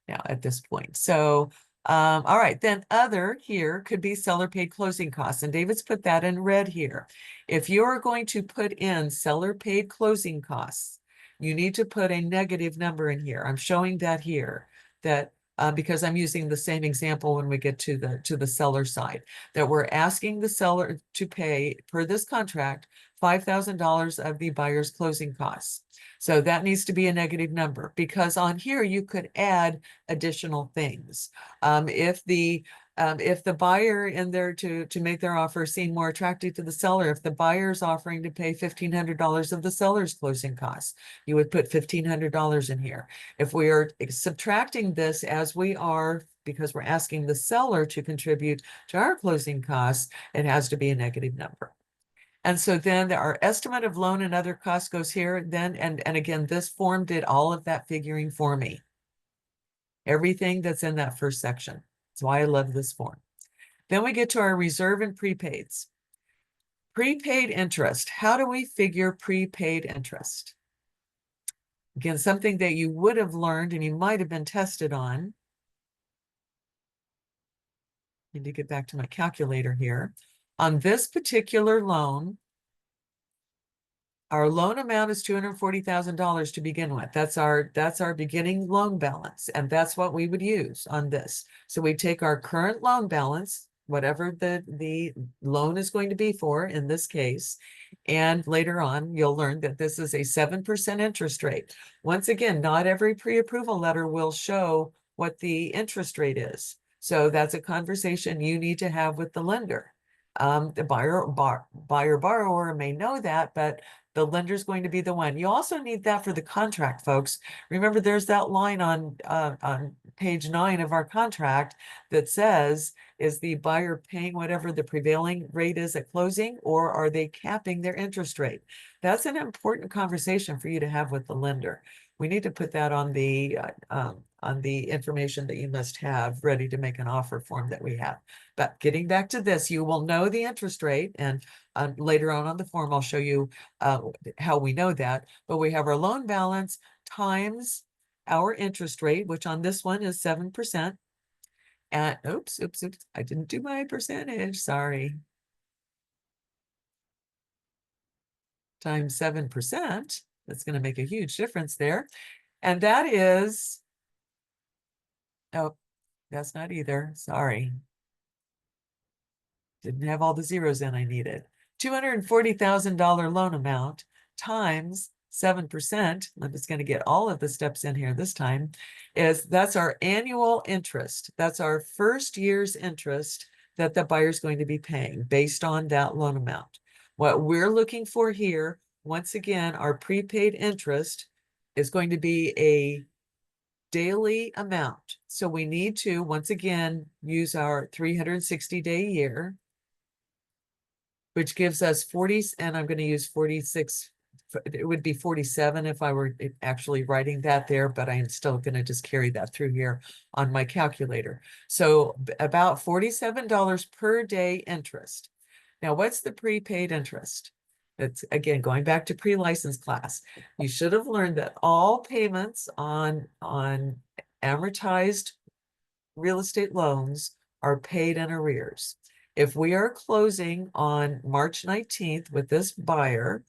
now at this point. So, all right, then other here could be seller paid closing costs. And David's put that in red here. If you're going to put in seller paid closing costs, you need to put a negative number in here. I'm showing that here, that because I'm using the same example when we get to the seller side, that we're asking the seller to pay per this contract $5,000 of the buyer's closing costs. So that needs to be a negative number because on here you could add additional things. If the buyer in there to make their offer seem more attractive to the seller, if the buyer is offering to pay $1,500 of the seller's closing costs, you would put $1,500 in here. If we are subtracting this as we are, because we're asking the seller to contribute to our closing costs, it has to be a negative number. And so then our estimate of loan and other costs goes here then, and again, this form did all of that figuring for me. Everything that's in that first section. That's why I love this form. Then we get to our reserve and prepaids. Prepaid interest. How do we figure prepaid interest? Again, something that you would have learned and you might have been tested on. I need to get back to my calculator here. On this particular loan, our loan amount is $240,000 to begin with. That's our beginning loan balance, and that's what we would use on this. So we take our current loan balance, whatever the loan is going to be for in this case, and later on you'll learn that this is a 7% interest rate. Once again, not every pre-approval letter will show what the interest rate is. So that's a conversation you need to have with the lender. The buyer borrower may know that, but the lender's going to be the one. You also need that for the contract, folks. Remember, there's that line on page 9 of our contract that says, is the buyer paying whatever the prevailing rate is at closing, or are they capping their interest rate? That's an important conversation for you to have with the lender. We need to put that on the information that you must have ready to make an offer form that we have. But getting back to this, you will know the interest rate, and later on the form, I'll show you how we know that. But we have our loan balance times our interest rate, which on this one is 7%. And oops, I didn't do my percentage, sorry. Times 7%, that's going to make a huge difference there. And that is, oh, that's not either, sorry. Didn't have all the zeros in I needed. $240,000 loan amount times 7%, I'm just going to get all of the steps in here this time, that's our annual interest. That's our first year's interest that the buyer's going to be paying based on that loan amount. What we're looking for here, once again, our prepaid interest is going to be a daily amount. So we need to, once again, use our 360-day year, which gives us 40, and I'm going to use 46. It would be 47 if I were actually writing that there, but I am still going to just carry that through here on my calculator. So about $47 per day interest. Now, what's the prepaid interest? It's, again, going back to pre-license class. You should have learned that all payments on amortized real estate loans are paid in arrears. If we are closing on March 19th with this buyer,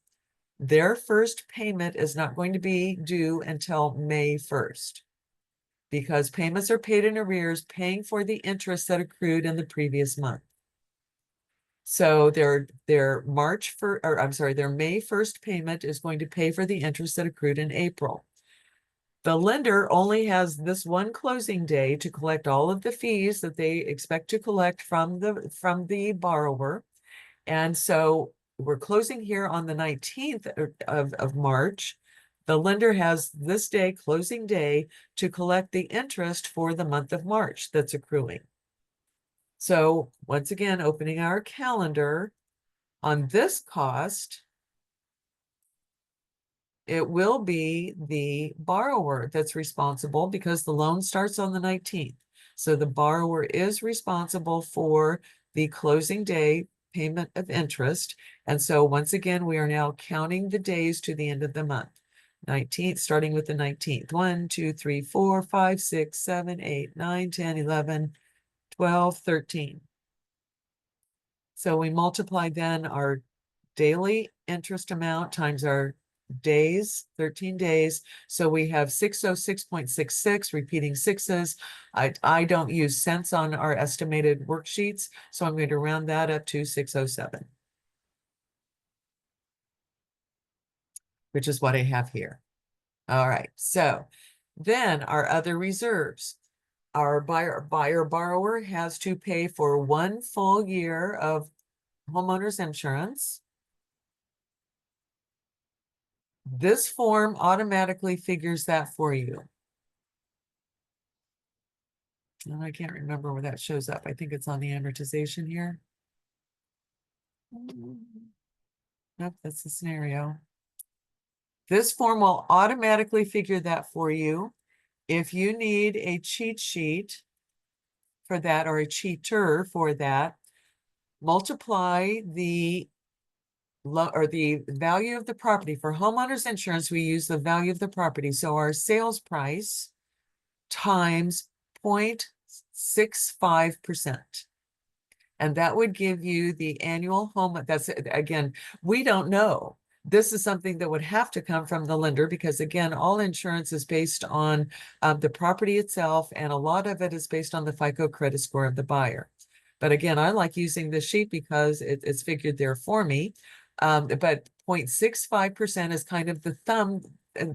their first payment is not going to be due until May 1st, because payments are paid in arrears, paying for the interest that accrued in the previous month. So their May 1st payment is going to pay for the interest that accrued in April. The lender only has this one closing day to collect all of the fees that they expect to collect from the borrower. And so we're closing here on the 19th of March. The lender has this day, closing day, to collect the interest for the month of March that's accruing. So once again, opening our calendar on this cost, it will be the borrower that's responsible because the loan starts on the 19th. So the borrower is responsible for the closing day payment of interest. And so once again, we are now counting the days to the end of the month. 19th, starting with the 19th. 1, 2, 3, 4, 5, 6, 7, 8, 9, 10, 11, 12, 13. So we multiply then our daily interest amount times our days, 13 days. So we have 606.66, repeating sixes. I don't use cents on our estimated worksheets, so I'm going to round that up to 607, which is what I have here. All right, so then our other reserves. Our buyer borrower has to pay for 1 full year of homeowner's insurance. This form automatically figures that for you. And I can't remember where that shows up. I think it's on the amortization here. Nope, that's the scenario. This form will automatically figure that for you. If you need a cheat sheet for that, or a cheater for that, multiply the value of the property. For homeowners insurance, we use the value of the property. So our sales price times 0.65%. And that would give you the annual home. That's, again, we don't know. This is something that would have to come from the lender because, again, all insurance is based on the property itself, and a lot of it is based on the FICO credit score of the buyer. But again, I like using this sheet because it's figured there for me. But 0.65% is kind of the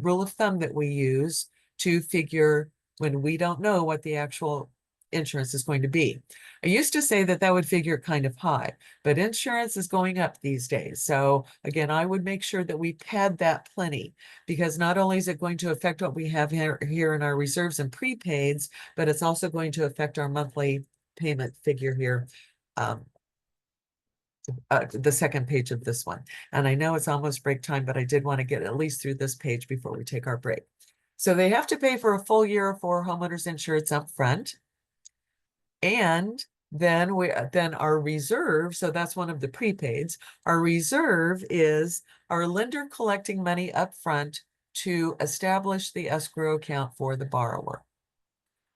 rule of thumb that we use to figure when we don't know what the actual insurance is going to be. I used to say that that would figure kind of high, but insurance is going up these days. So again, I would make sure that we pad that plenty, because not only is it going to affect what we have here in our reserves and prepaids, but it's also going to affect our monthly payment figure here. The second page of this one. And I know it's almost break time, but I did want to get at least through this page before we take our break. So they have to pay for a full year for homeowners insurance up front. And then our reserve, so that's one of the prepaids. Our reserve is our lender collecting money up front to establish the escrow account for the borrower.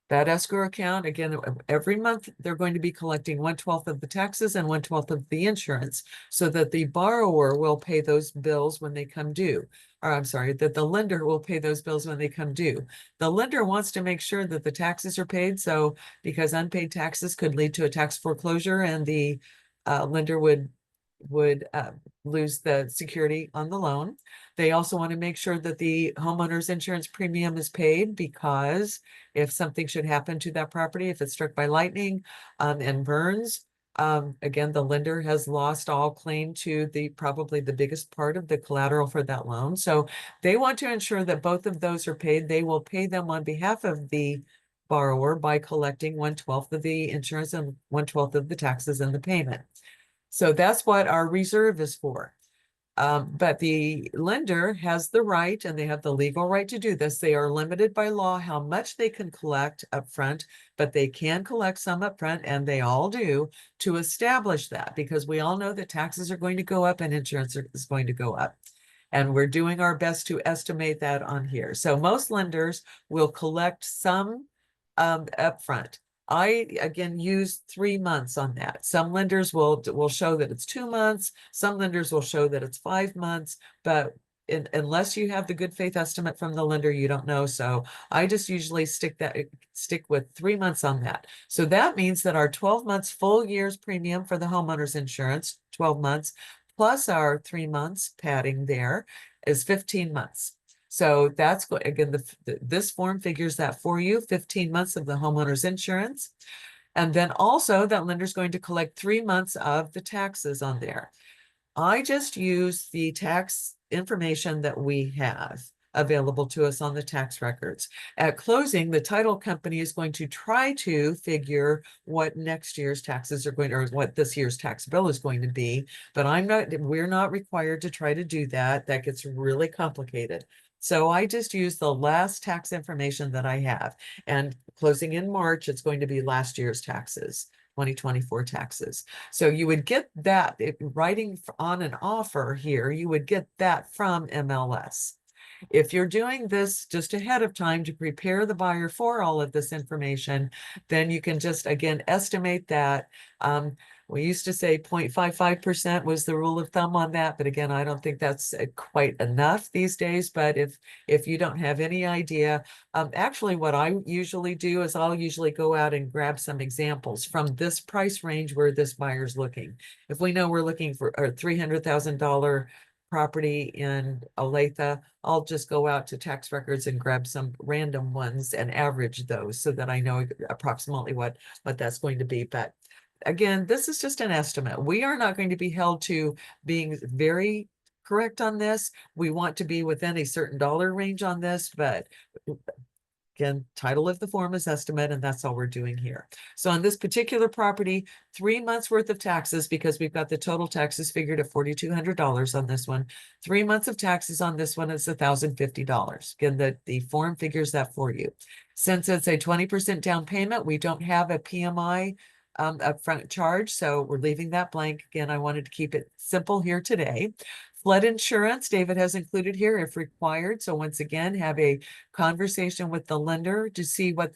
That escrow account, again, every month, they're going to be collecting 1/12 of the taxes and 1/12 of the insurance, so that the borrower will pay those bills when they come due. Or I'm sorry, that the lender will pay those bills when they come due. The lender wants to make sure that the taxes are paid, so because unpaid taxes could lead to a tax foreclosure, and the lender would lose the security on the loan. They also want to make sure that the homeowner's insurance premium is paid, because if something should happen to that property, if it's struck by lightning and burns, again, the lender has lost all claim to probably the biggest part of the collateral for that loan. So they want to ensure that both of those are paid. They will pay them on behalf of the borrower by collecting 1/12 of the insurance and 1/12 of the taxes and the payment. So that's what our reserve is for. But the lender has the right, and they have the legal right to do this. They are limited by law how much they can collect upfront, but they can collect some upfront, and they all do, to establish that, because we all know that taxes are going to go up and insurance is going to go up. And we're doing our best to estimate that on here. So most lenders will collect some upfront. I, again, use 3 months on that. Some lenders will show that it's 2 months. Some lenders will show that it's 5 months, but unless you have the good faith estimate from the lender, you don't know. So I just usually stick with 3 months on that. So that means that our 12 months full year's premium for the homeowner's insurance, 12 months, plus our 3 months padding there, is 15 months. So that's again, this form figures that for you, 15 months of the homeowner's insurance. And then also that lender's going to collect 3 months of the taxes on there. I just use the tax information that we have available to us on the tax records. At closing, the title company is going to try to figure what next year's taxes are going to, or what this year's tax bill is going to be, but we're not required to try to do that. That gets really complicated. So I just use the last tax information that I have, and closing in March, it's going to be last year's taxes, 2024 taxes. So you would get that, writing on an offer here, you would get that from MLS. If you're doing this just ahead of time to prepare the buyer for all of this information, then you can just, again, estimate that. We used to say 0.55% was the rule of thumb on that, but again, I don't think that's quite enough these days. But if you don't have any idea, actually what I usually do is I'll usually go out and grab some examples from this price range where this buyer's looking. If we know we're looking for a $300,000 property in Olathe, I'll just go out to tax records and grab some random ones and average those, so that I know approximately what that's going to be. But again, this is just an estimate. We are not going to be held to being very correct on this. We want to be within a certain dollar range on this, but again, title of the form is estimate, and that's all we're doing here. So on this particular property, 3 months worth of taxes, because we've got the total taxes figured at $4,200 on this one. 3 months of taxes on this one is $1,050. Again, the form figures that for you. Since it's a 20% down payment, we don't have a PMI upfront charge, so we're leaving that blank. Again, I wanted to keep it simple here today. Flood insurance, David has included here if required. So once again, have a conversation with the lender to see what,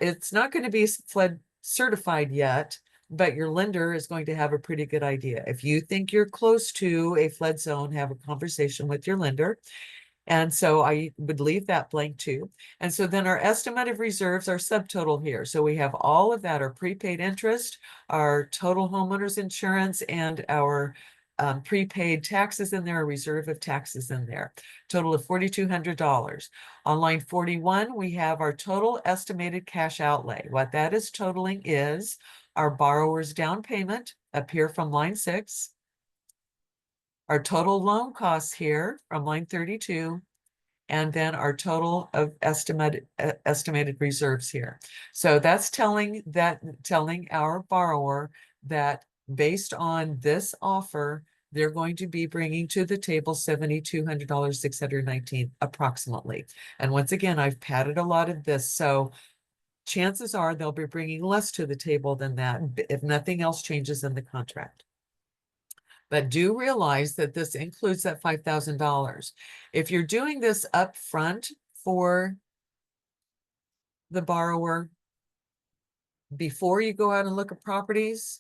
it's not going to be flood certified yet, but your lender is going to have a pretty good idea. If you think you're close to a flood zone, have a conversation with your lender. And so I would leave that blank too. And so then our estimate of reserves, our subtotal here. So we have all of that, our prepaid interest, our total homeowners insurance, and our prepaid taxes in there, a reserve of taxes in there, total of $4,200. On line 41, we have our total estimated cash outlay. What that is totaling is our borrower's down payment up here from line 6, our total loan costs here from line 32, and then our total of estimated reserves here. So that's telling our borrower that based on this offer, they're going to be bringing to the table $7,200, 619 approximately. And once again, I've padded a lot of this, so chances are they'll be bringing less to the table than that if nothing else changes in the contract. But do realize that this includes that $5,000. If you're doing this up front for the borrower before you go out and look at properties,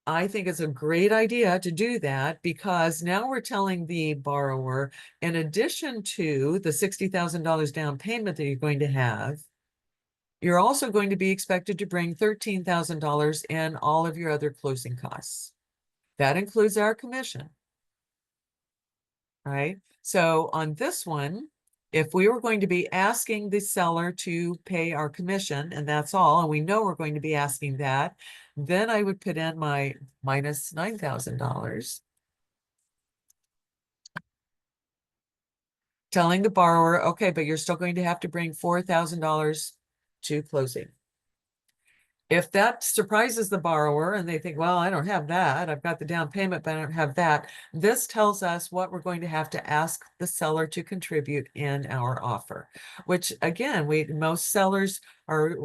I think it's a great idea to do that, because now we're telling the borrower, in addition to the $60,000 down payment that you're going to have, you're also going to be expected to bring $13,000 in all of your other closing costs. That includes our commission. Right? So on this one, if we were going to be asking the seller to pay our commission, and that's all, and we know we're going to be asking that, then I would put in my minus $9,000, telling the borrower, okay, but you're still going to have to bring $4,000 to closing. If that surprises the borrower and they think, well, I don't have that, I've got the down payment, but I don't have that, this tells us what we're going to have to ask the seller to contribute in our offer, which again, most sellers are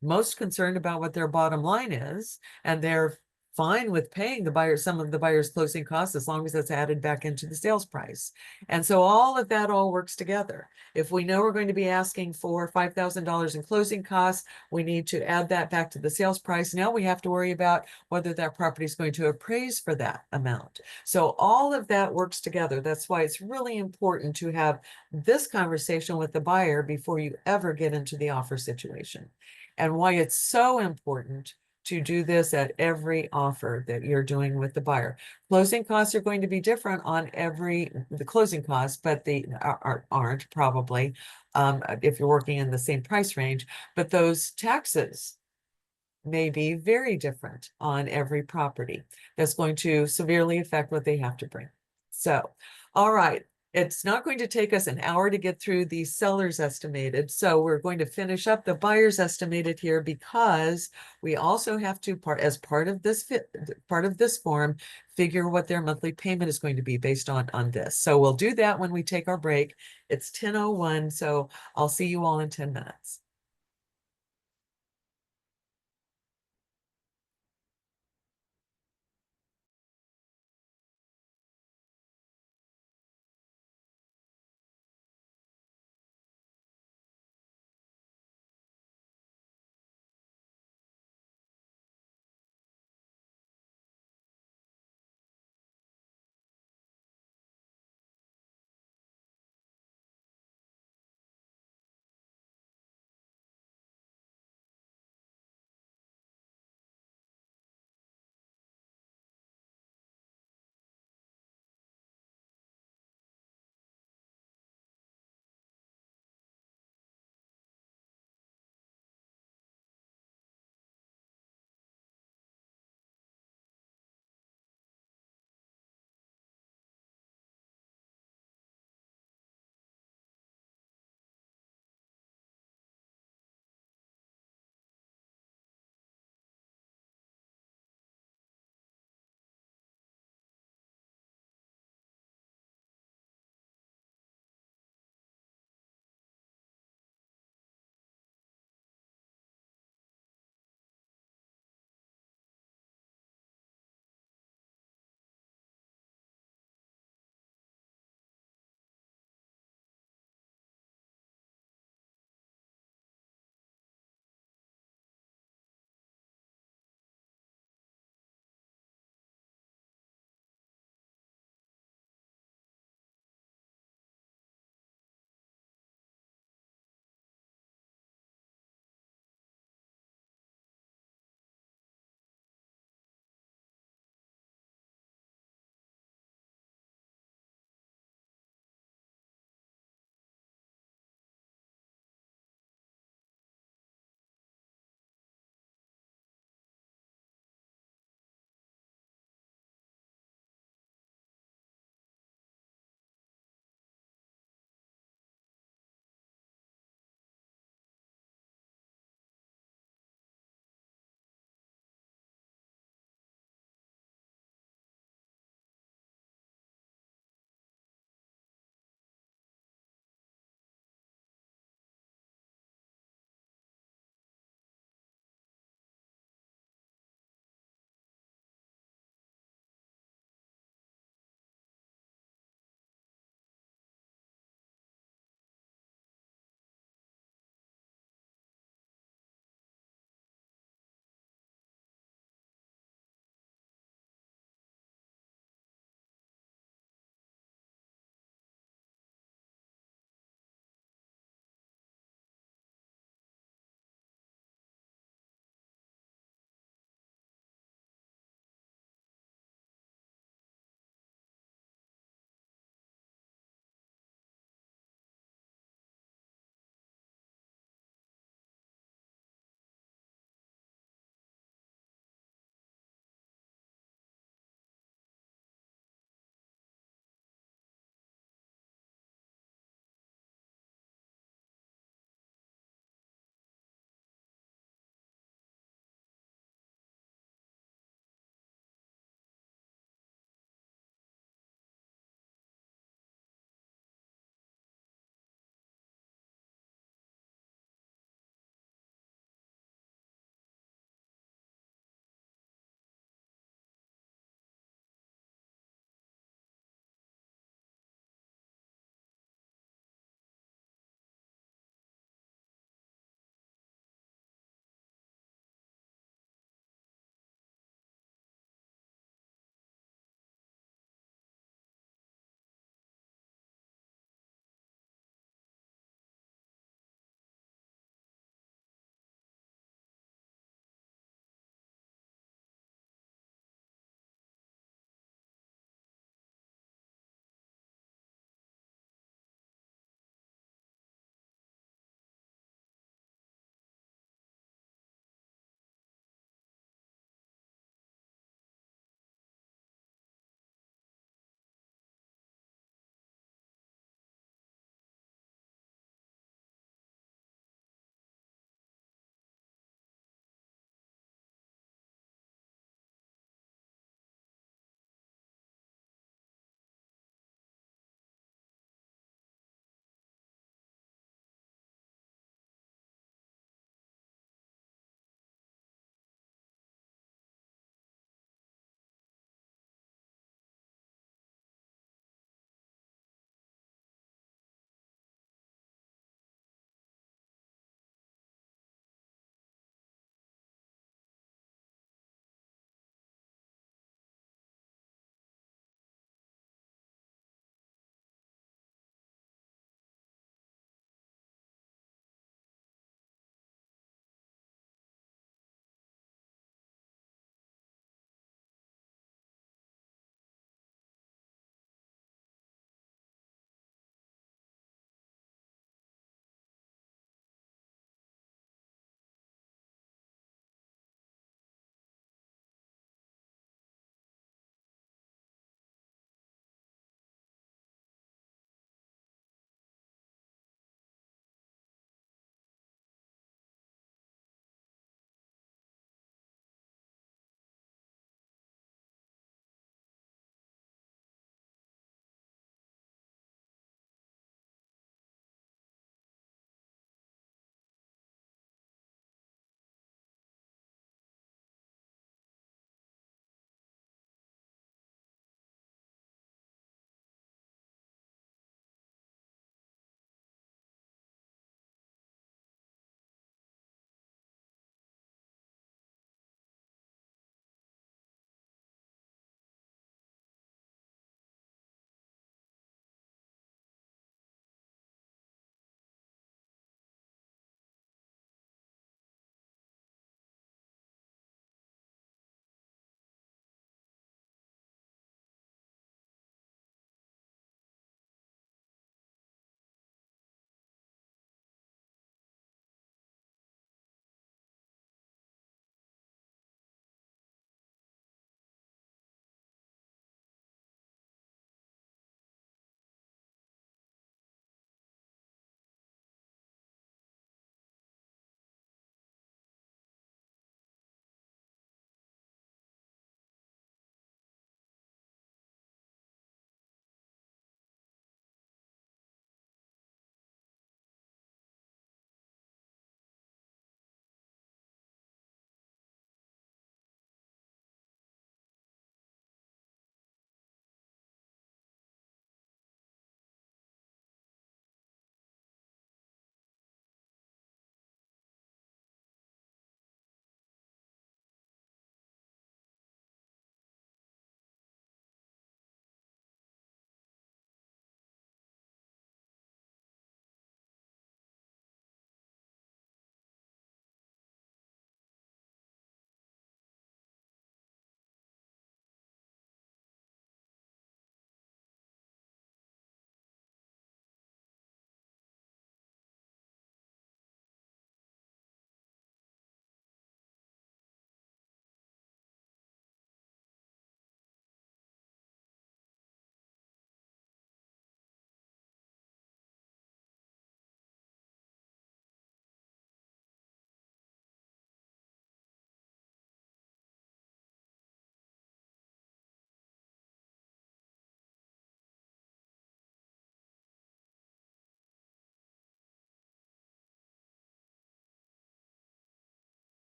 most concerned about what their bottom line is, and they're fine with paying the buyer some of the buyer's closing costs as long as it's added back into the sales price. And so all of that all works together. If we know we're going to be asking for $5,000 in closing costs, we need to add that back to the sales price. Now we have to worry about whether that property is going to appraise for that amount. So all of that works together. That's why it's really important to have this conversation with the buyer before you ever get into the offer situation. And why it's so important to do this at every offer that you're doing with the buyer. Closing costs are going to be different on the closing costs, but they aren't probably if you're working in the same price range, but those taxes may be very different on every property. That's going to severely affect what they have to bring. So, all right. It's not going to take us an hour to get through the seller's estimated. So we're going to finish up the buyer's estimated here, because we also have to as part of this form, figure what their monthly payment is going to be based on this. So we'll do that when we take our break. It's 10:01, so I'll see you all in 10 minutes.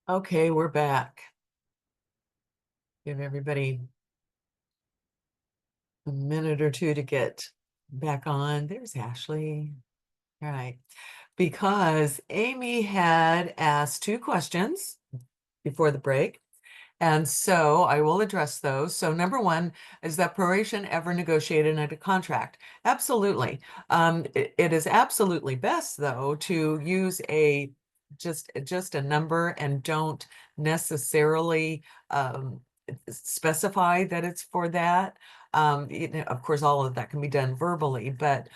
Okay, we're back. Give everybody a minute or two to get back on. There's Ashley. All right. Because Amy had asked 2 questions before the break. And so I will address those. So number one, is that proration ever negotiated in a contract? Absolutely. It is absolutely best though to use just a number and don't necessarily specify that it's for that. Of course, all of that can be done verbally, but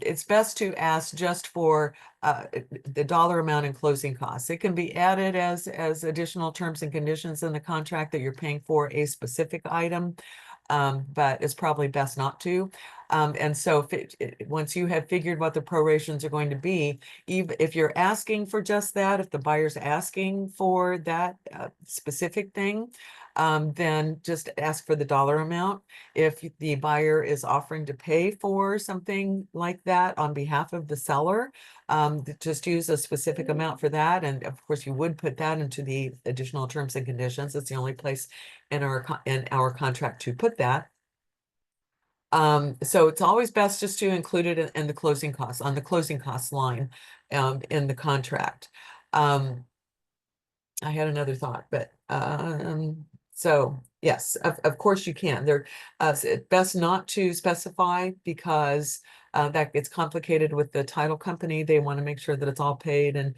it's best to ask just for the dollar amount and closing costs. It can be added as additional terms and conditions in the contract that you're paying for a specific item, but it's probably best not to. And so once you have figured what the prorations are going to be, even if you're asking for just that, if the buyer's asking for that specific thing, then just ask for the dollar amount. If the buyer is offering to pay for something like that on behalf of the seller, just use a specific amount for that. And of course, you would put that into the additional terms and conditions. It's the only place in our contract to put that. So it's always best just to include it in the closing costs, on the closing costs line, in the contract. I had another thought, but so yes, of course you can. It's best not to specify because that gets complicated with the title company. They want to make sure that it's all paid, and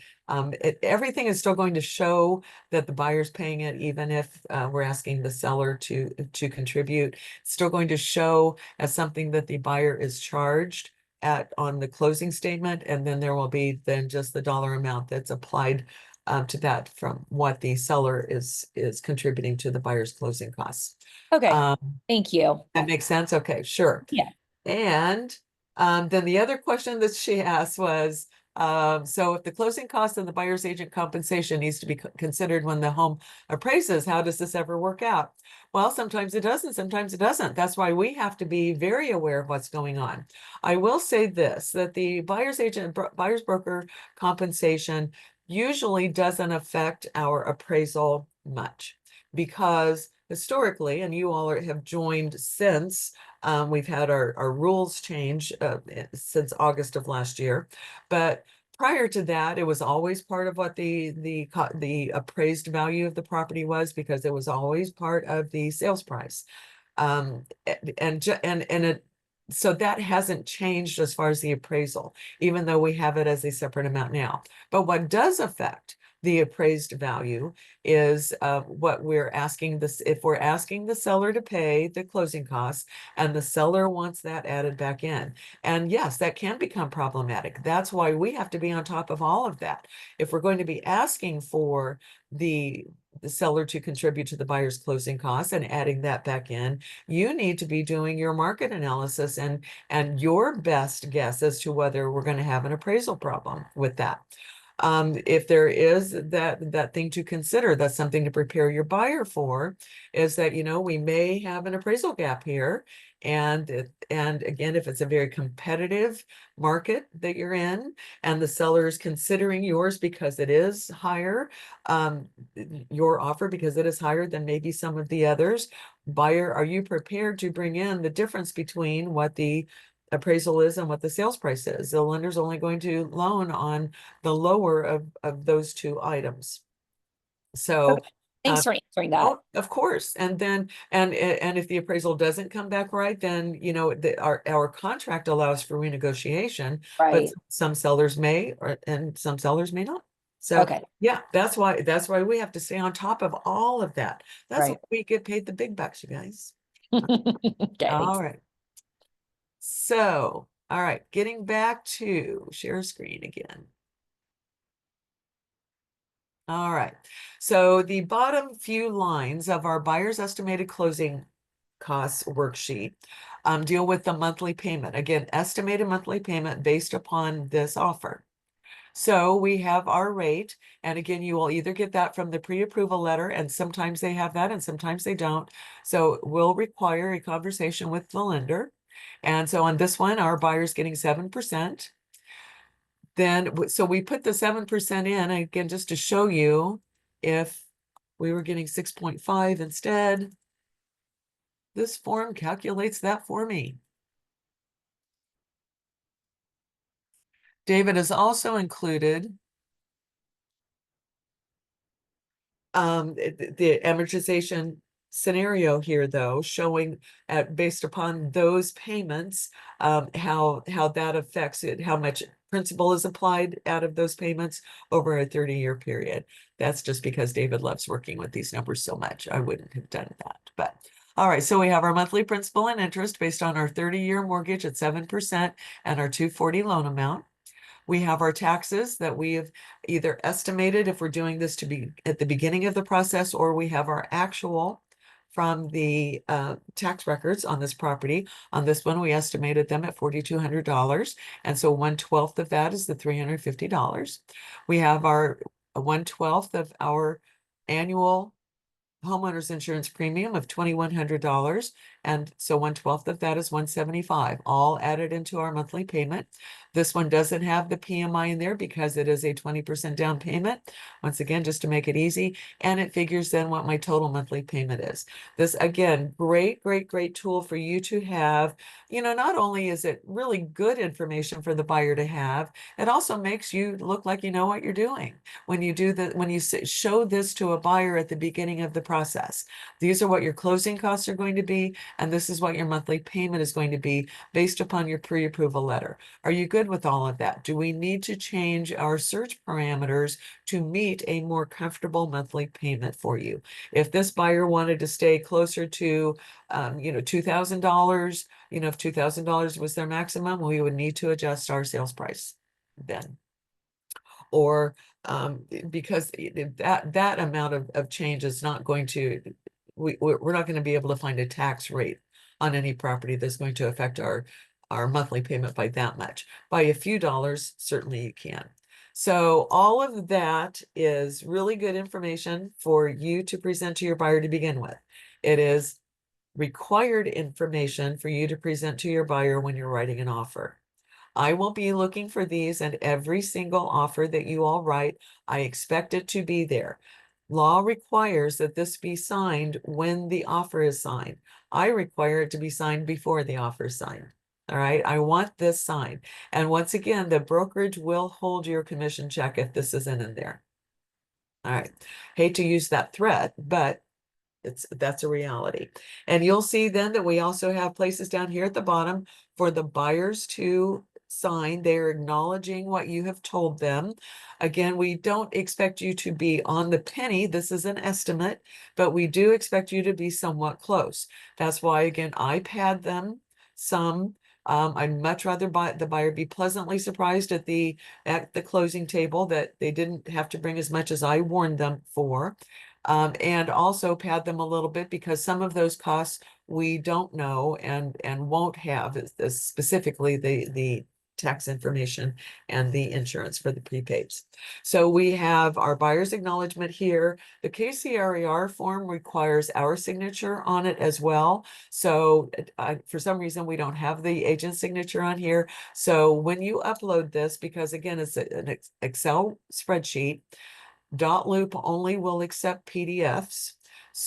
everything is still going to show that the buyer's paying it, even if we're asking the seller to contribute. It's still going to show as something that the buyer is charged at on the closing statement, and then there will be then just the dollar amount that's applied to that from what the seller is contributing to the buyer's closing costs. Okay, thank you. That makes sense? Okay, sure. Yeah. And then the other question that she asked was, so if the closing costs and the buyer's agent compensation needs to be considered when the home appraises, how does this ever work out? Well, sometimes it does and sometimes it doesn't. That's why we have to be very aware of what's going on. I will say this, that the buyer's agent, buyer's broker compensation usually doesn't affect our appraisal much because historically, and you all have joined since, we've had our rules change since August of last year, but prior to that, it was always part of what the appraised value of the property was because it was always part of the sales price. So that hasn't changed as far as the appraisal, even though we have it as a separate amount now. But what does affect the appraised value is what we're asking this, if we're asking the seller to pay the closing costs and the seller wants that added back in. And yes, that can become problematic. That's why we have to be on top of all of that. If we're going to be asking for the seller to contribute to the buyer's closing costs and adding that back in, you need to be doing your market analysis and your best guess as to whether we're going to have an appraisal problem with that. If there is that thing to consider, that's something to prepare your buyer for, is that, we may have an appraisal gap here. And again, if it's a very competitive market that you're in and the seller is considering yours because it is higher, your offer because it is higher than maybe some of the others, buyer, are you prepared to bring in the difference between what the appraisal is and what the sales price is? The lender's only going to loan on the lower of those two items. So Thanks for answering that. oh, of course. And then, and if the appraisal doesn't come back right, then, our contract allows for renegotiation, but Right. some sellers may, and some sellers may not. So Okay. yeah, that's why we have to stay on top of all of that. That's why Right. we get paid the big bucks, you guys. Okay, All thanks. right. So, all right, getting back to share screen again. All right. So the bottom few lines of our buyer's estimated closing costs worksheet deal with the monthly payment. Again, estimated monthly payment based upon this offer. So we have our rate, and again, you will either get that from the pre-approval letter, and sometimes they have that and sometimes they don't. So we'll require a conversation with the lender. And so on this one, our buyer's getting 7%. Then, so we put the 7% in, again, just to show you, if we were getting 6.5 instead, this form calculates that for me. David has also included the amortization scenario here, though, showing based upon those payments, how that affects it, how much principal is applied out of those payments over a 30-year period. That's just because David loves working with these numbers so much. I wouldn't have done that, but all right. So we have our monthly principal and interest based on our 30-year mortgage at 7% and our 240 loan amount. We have our taxes that we have either estimated if we're doing this to be at the beginning of the process, or we have our actual from the tax records on this property. On this one, we estimated them at $4,200. And so 1/12 of that is the $350. We have our 1/12 of our annual homeowner's insurance premium of $2,100. And so 1/12 of that is $175, all added into our monthly payment. This one doesn't have the PMI in there because it is a 20% down payment. Once again, just to make it easy. And it figures then what my total monthly payment is. This, again, great, great, great tool for you to have. You know, not only is it really good information for the buyer to have, it also makes you look like you know what you're doing. When you do that, when you show this to a buyer at the beginning of the process, these are what your closing costs are going to be, and this is what your monthly payment is going to be based upon your pre-approval letter. Are you good with all of that? Do we need to change our search parameters to meet a more comfortable monthly payment for you? If this buyer wanted to stay closer to, $2,000, if $2,000 was their maximum, we would need to adjust our sales price then. Or because that amount of change is not going to, we're not going to be able to find a tax rate on any property that's going to affect our monthly payment by that much. By a few dollars, certainly you can. So all of that is really good information for you to present to your buyer to begin with. It is required information for you to present to your buyer when you're writing an offer. I will be looking for these and every single offer that you all write. I expect it to be there. Law requires that this be signed when the offer is signed. I require it to be signed before the offer is signed. All right, I want this signed. And once again, the brokerage will hold your commission check if this isn't in there. All right, hate to use that threat, but that's a reality. And you'll see then that we also have places down here at the bottom for the buyers to sign. They're acknowledging what you have told them. Again, we don't expect you to be on the penny. This is an estimate, but we do expect you to be somewhat close. That's why, again, I pad them some. I'd much rather the buyer be pleasantly surprised at the closing table that they didn't have to bring as much as I warned them for. And also pad them a little bit because some of those costs we don't know and won't have specifically the tax information and the insurance for the prepaids. So we have our buyer's acknowledgement here. The KCRER form requires our signature on it as well. So for some reason, we don't have the agent's signature on here. So when you upload this, because again, it's an Excel spreadsheet, Dotloop only will accept PDFs,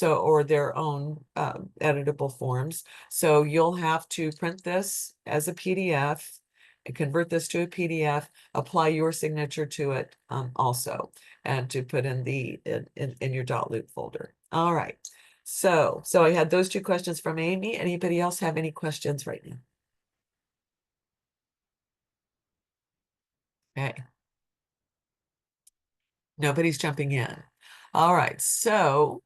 or their own editable forms. So you'll have to print this as a PDF and convert this to a PDF, apply your signature to it also, and to put in in your Dotloop folder. All right. So I had those two questions from Amy. Anybody else have any questions right now? Okay. Nobody's jumping in. All right. So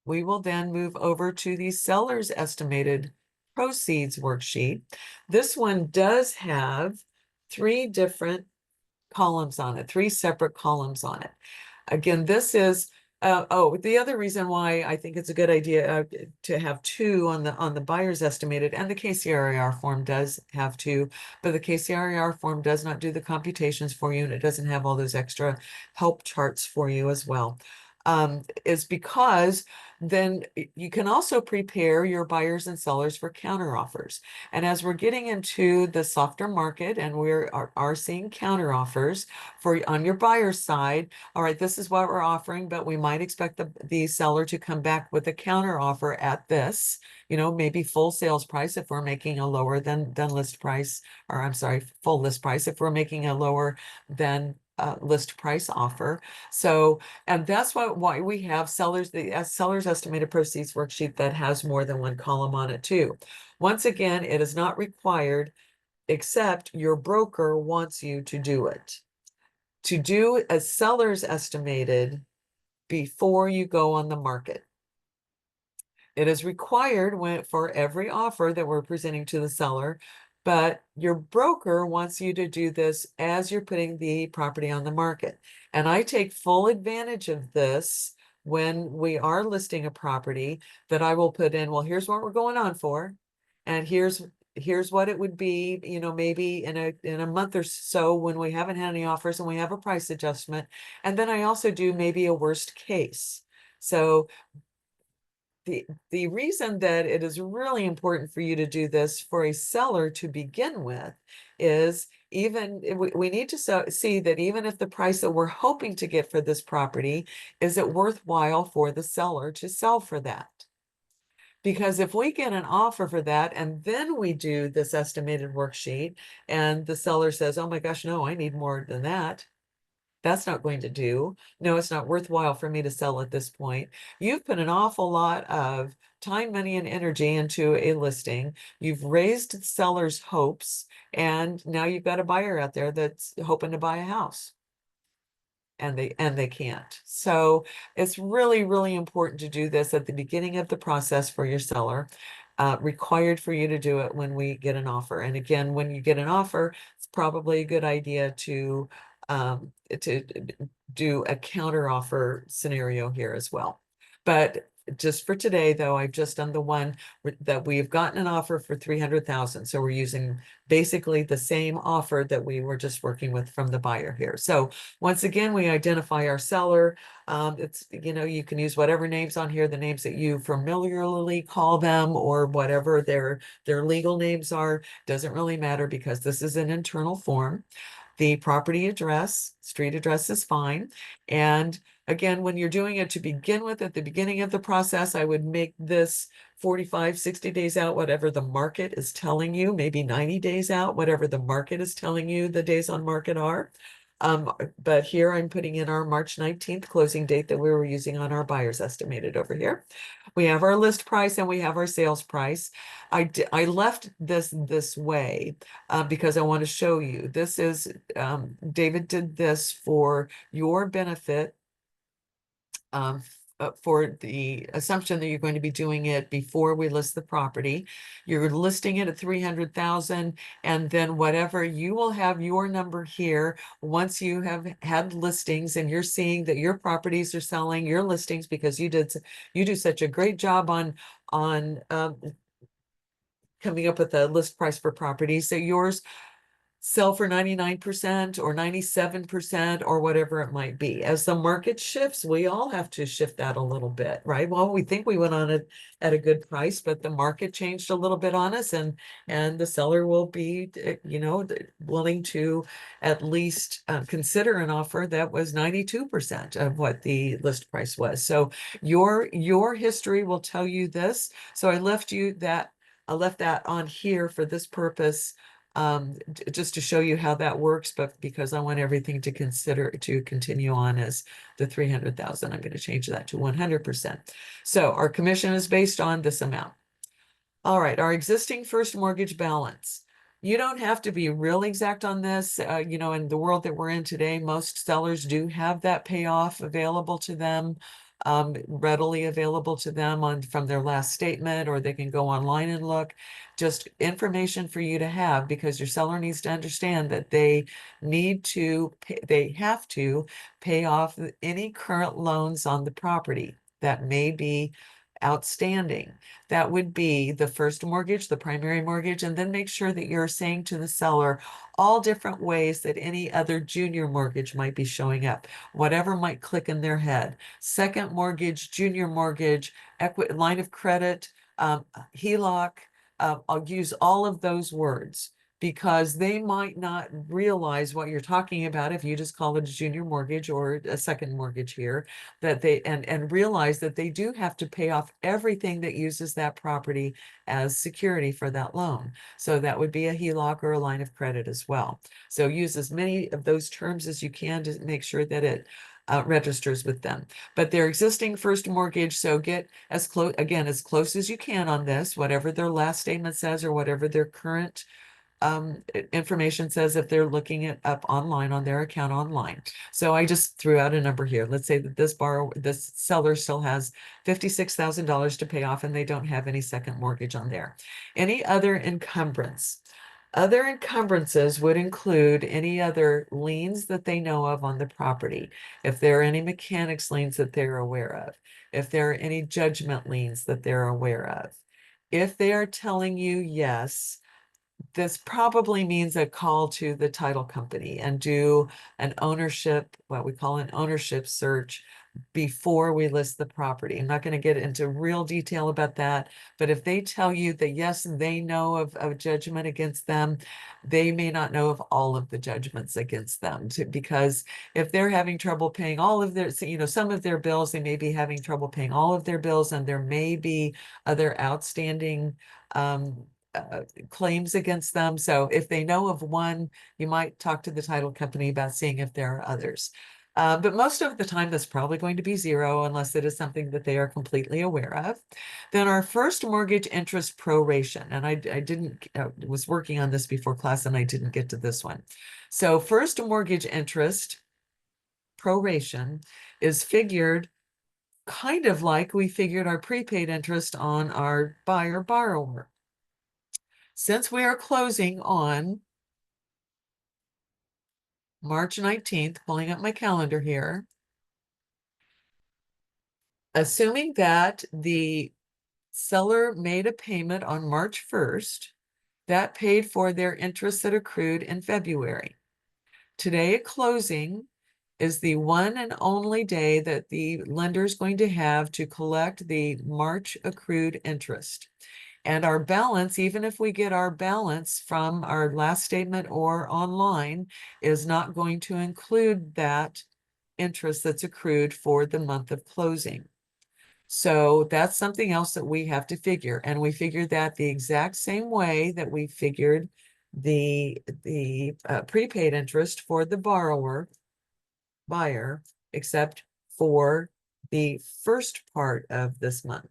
we will then move over to the seller's estimated proceeds worksheet. This one does have three different columns on it, three separate columns on it. Again, this is, the other reason why I think it's a good idea to have two on the buyer's estimated, and the KCRAR form does have two, but the KCRAR form does not do the computations for you, and it doesn't have all those extra help charts for you as well. is because then you can also prepare your buyers and sellers for counter offers. And as we're getting into the softer market and are seeing counter offers for on your buyer's side, all right, this is what we're offering, but we might expect the seller to come back with a counter offer at this, maybe full sales price if we're making a lower than list price, or I'm sorry, full list price if we're making a lower than list price offer. So, and that's why we have the seller's estimated proceeds worksheet that has more than one column on it too. Once again, it is not required, except your broker wants you to do it. To do a seller's estimated before you go on the market. It is required for every offer that we're presenting to the seller, but your broker wants you to do this as you're putting the property on the market. And I take full advantage of this when we are listing a property, that I will put in, well, here's what we're going on for. And here's what it would be, maybe in a month or so when we haven't had any offers and we have a price adjustment. And then I also do maybe a worst case. So the reason that it is really important for you to do this for a seller to begin with is we need to see that even if the price that we're hoping to get for this property, is it worthwhile for the seller to sell for that? Because if we get an offer for that and then we do this estimated worksheet and the seller says, oh my gosh, no, I need more than that. That's not going to do. No, it's not worthwhile for me to sell at this point. You've put an awful lot of time, money, and energy into a listing. You've raised the seller's hopes, and now you've got a buyer out there that's hoping to buy a house. And they can't. So it's really, really important to do this at the beginning of the process for your seller. Required for you to do it when we get an offer. And again, when you get an offer, it's probably a good idea to do a counter offer scenario here as well. But just for today, though, I've just done the one that we've gotten an offer for 300,000. So we're using basically the same offer that we were just working with from the buyer here. So once again, we identify our seller. It's, you can use whatever names on here, the names that you familiarly call them, or whatever their legal names are. Doesn't really matter because this is an internal form. The property address, street address is fine. And again, when you're doing it to begin with, at the beginning of the process, I would make this 45, 60 days out, whatever the market is telling you, maybe 90 days out, whatever the market is telling you the days on market are. But here I'm putting in our March 19th closing date that we were using on our buyers estimated over here. We have our list price and we have our sales price. I left this way because I want to show you. This is, David did this for your benefit, for the assumption that you're going to be doing it before we list the property. You're listing it at 300,000, and then whatever, you will have your number here once you have had listings and you're seeing that your properties are selling, your listings, because you do such a great job on coming up with a list price for properties, that yours sell for 99% or 97% or whatever it might be. As the market shifts, we all have to shift that a little bit, right? Well, we think we went on it at a good price, but the market changed a little bit on us, and the seller will be, willing to at least consider an offer that was 92% of what the list price was. So your history will tell you this. So I left that on here for this purpose, just to show you how that works, but because I want everything to continue on as the 300,000, I'm going to change that to 100%. So our commission is based on this amount. All right, our existing first mortgage balance. You don't have to be real exact on this. In the world that we're in today, most sellers do have that payoff available to them, readily available to them from their last statement, or they can go online and look. Just information for you to have, because your seller needs to understand that they have to pay off any current loans on the property that may be outstanding. That would be the first mortgage, the primary mortgage, and then make sure that you're saying to the seller all different ways that any other junior mortgage might be showing up, whatever might click in their head. Second mortgage, junior mortgage, line of credit, HELOC. I'll use all of those words because they might not realize what you're talking about if you just call it a junior mortgage or a second mortgage here, that they and realize that they do have to pay off everything that uses that property as security for that loan. So that would be a HELOC or a line of credit as well. So use as many of those terms as you can to make sure that it registers with them. But their existing first mortgage, so get as close, again, as close as you can on this, whatever their last statement says or whatever their current information says if they're looking it up online on their account online. So I just threw out a number here. Let's say that this seller still has $56,000 to pay off and they don't have any second mortgage on there. Any other encumbrance? Other encumbrances would include any other liens that they know of on the property. If there are any mechanics liens that they're aware of, if there are any judgment liens that they're aware of. If they are telling you yes, this probably means a call to the title company and do an ownership, what we call an ownership search before we list the property. I'm not going to get into real detail about that, but if they tell you that yes, they know of a judgment against them, they may not know of all of the judgments against them because if they're having trouble paying all of their, some of their bills, they may be having trouble paying all of their bills, and there may be other outstanding claims against them. So if they know of one, you might talk to the title company about seeing if there are others. But most of the time, that's probably going to be zero unless it is something that they are completely aware of. Then our first mortgage interest proration, and I didn't was working on this before class and I didn't get to this one. So first mortgage interest proration is figured kind of like we figured our prepaid interest on our buyer borrower. Since we are closing on March 19th, pulling up my calendar here, assuming that the seller made a payment on March 1st, that paid for their interest that accrued in February. Today at closing is the one and only day that the lender is going to have to collect the March accrued interest. And our balance, even if we get our balance from our last statement or online, is not going to include that interest that's accrued for the month of closing. So that's something else that we have to figure. And we figured that the exact same way that we figured the prepaid interest for the buyer, except for the first part of this month.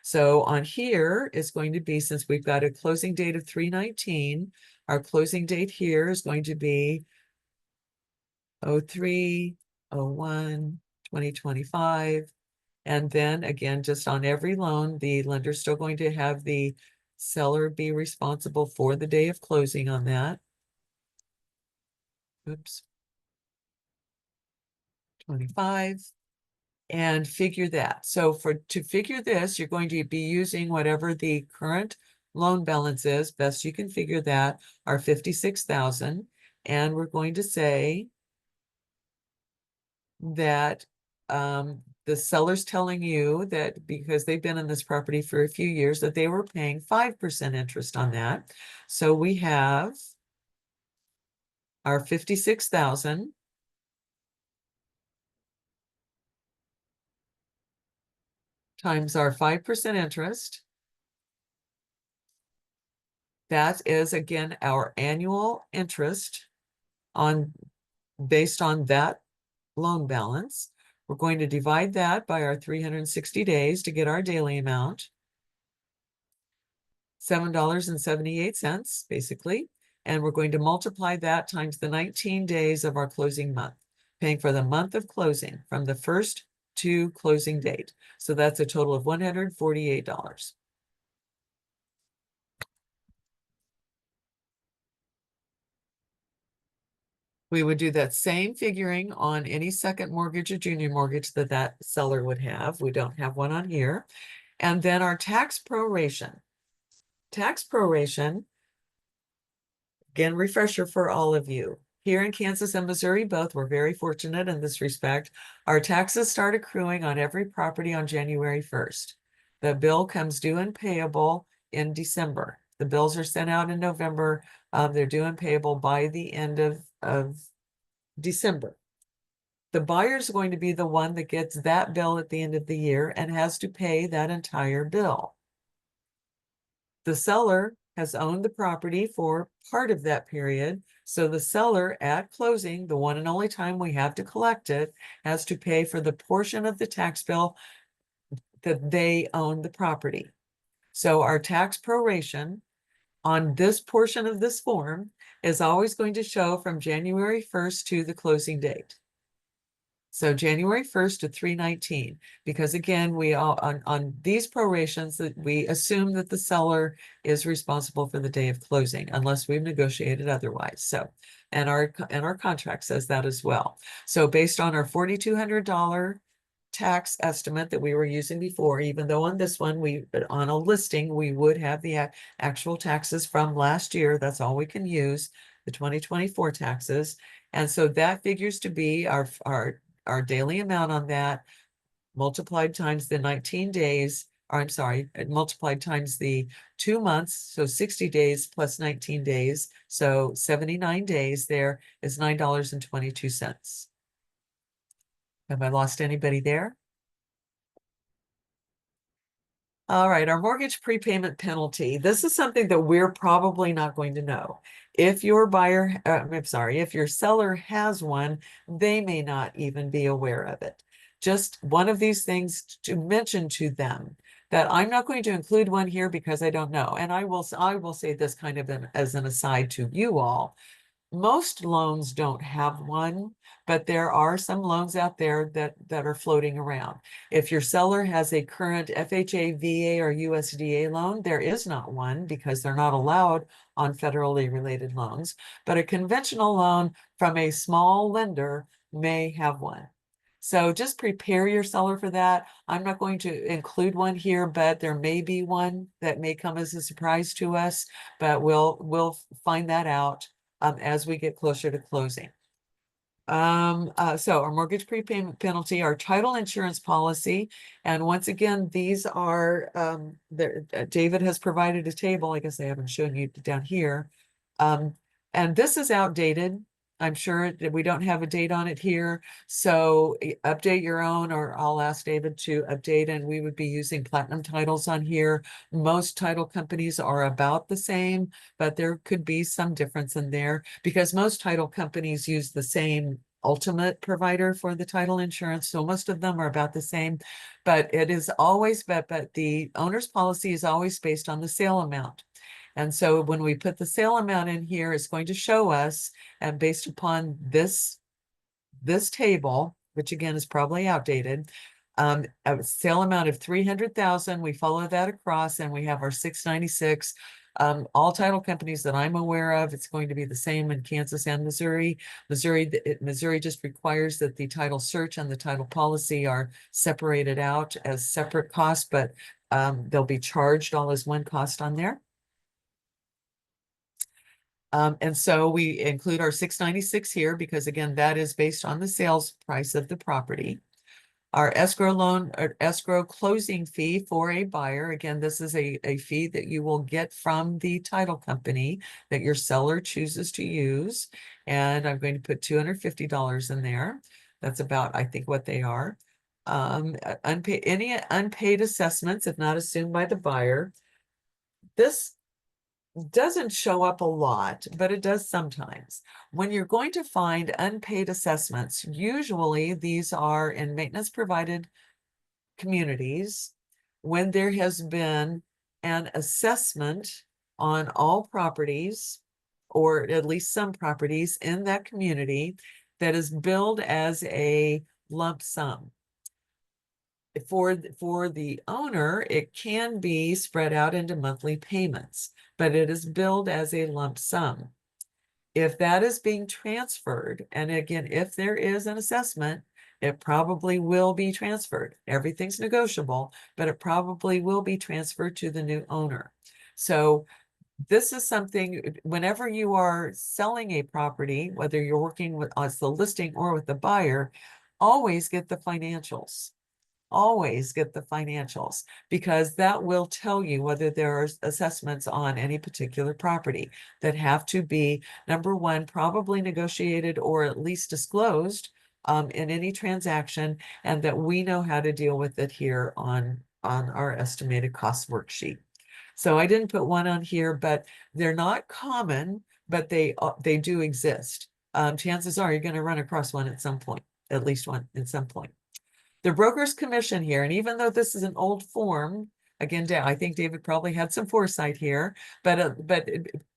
So on here is going to be, since we've got a closing date of 3/19, our closing date here is going to be 03/01/2025. And then again, just on every loan, the lender's still going to have the seller be responsible for the day of closing on that. Oops. 25. And figure that. So to figure this, you're going to be using whatever the current loan balance is, best you can figure that, our 56,000. And we're going to say that the seller's telling you that because they've been in this property for a few years, that they were paying 5% interest on that. So we have our 56,000 times our 5% interest. That is, again, our annual interest based on that loan balance. We're going to divide that by our 360 days to get our daily amount, $7.78, basically. And we're going to multiply that times the 19 days of our closing month, paying for the month of closing from the first to closing date. So that's a total of $148. We would do that same figuring on any second mortgage or junior mortgage that seller would have. We don't have one on here. And then our tax proration. Tax proration, again, refresher for all of you. Here in Kansas and Missouri both, we're very fortunate in this respect. Our taxes start accruing on every property on January 1st. The bill comes due and payable in December. The bills are sent out in November. They're due and payable by the end of December. The buyer is going to be the one that gets that bill at the end of the year and has to pay that entire bill. The seller has owned the property for part of that period. So the seller at closing, the one and only time we have to collect it, has to pay for the portion of the tax bill that they own the property. So our tax proration on this portion of this form is always going to show from January 1st to the closing date. So January 1st to 3/19, because again, we all on these prorations that we assume that the seller is responsible for the day of closing unless we've negotiated otherwise. So, and our contract says that as well. So based on our $4,200 tax estimate that we were using before, even though on this one on a listing we would have the actual taxes from last year, that's all we can use, the 2024 taxes. And so that figures to be our daily amount on that multiplied times the 19 days, or I'm sorry, multiplied times the 2 months, so 60 days plus 19 days, so 79 days there is $9.22. Have I lost anybody there? All right, our mortgage prepayment penalty. This is something that we're probably not going to know. If your buyer, I'm sorry, if your seller has one, they may not even be aware of it. Just one of these things to mention to them that I'm not going to include one here because I don't know. And I will say this kind of as an aside to you all. Most loans don't have one, but there are some loans out there that are floating around. If your seller has a current FHA, VA, or USDA loan, there is not one because they're not allowed on federally related loans. But a conventional loan from a small lender may have one. So just prepare your seller for that. I'm not going to include one here, but there may be one that may come as a surprise to us, but we'll find that out as we get closer to closing. So our mortgage prepayment penalty, our title insurance policy, and once again, these are David has provided a table. I guess I haven't shown you down here. And this is outdated. I'm sure that we don't have a date on it here. So update your own, or I'll ask David to update, and we would be using platinum titles on here. Most title companies are about the same, but there could be some difference in there because most title companies use the same ultimate provider for the title insurance. So most of them are about the same, but it is always, but the owner's policy is always based on the sale amount. And so when we put the sale amount in here, it's going to show us, and based upon this table, which again is probably outdated, a sale amount of 300,000, we follow that across and we have our 696. All title companies that I'm aware of, it's going to be the same in Kansas and Missouri. Missouri just requires that the title search and the title policy are separated out as separate costs, but they'll be charged all as one cost on there. And so we include our 696 here because again, that is based on the sales price of the property. Our escrow loan or escrow closing fee for a buyer. Again, this is a fee that you will get from the title company that your seller chooses to use. And I'm going to put $250 in there. That's about, I think, what they are. Any unpaid assessments, if not assumed by the buyer. This doesn't show up a lot, but it does sometimes. When you're going to find unpaid assessments, usually these are in maintenance provided communities when there has been an assessment on all properties, or at least some properties in that community, that is billed as a lump sum. For the owner, it can be spread out into monthly payments, but it is billed as a lump sum. If that is being transferred, and again, if there is an assessment It probably will be transferred. Everything's negotiable, but it probably will be transferred to the new owner. So this is something, whenever you are selling a property, whether you're working with as the listing or with the buyer, always get the financials. Always get the financials, because that will tell you whether there are assessments on any particular property that have to be, number one, probably negotiated or at least disclosed in any transaction, and that we know how to deal with it here on our estimated cost worksheet. So I didn't put one on here, but they're not common, but they do exist. Chances are you're going to run across one at some point, at least one at some point. The broker's commission here, and even though this is an old form, again, I think David probably had some foresight here, but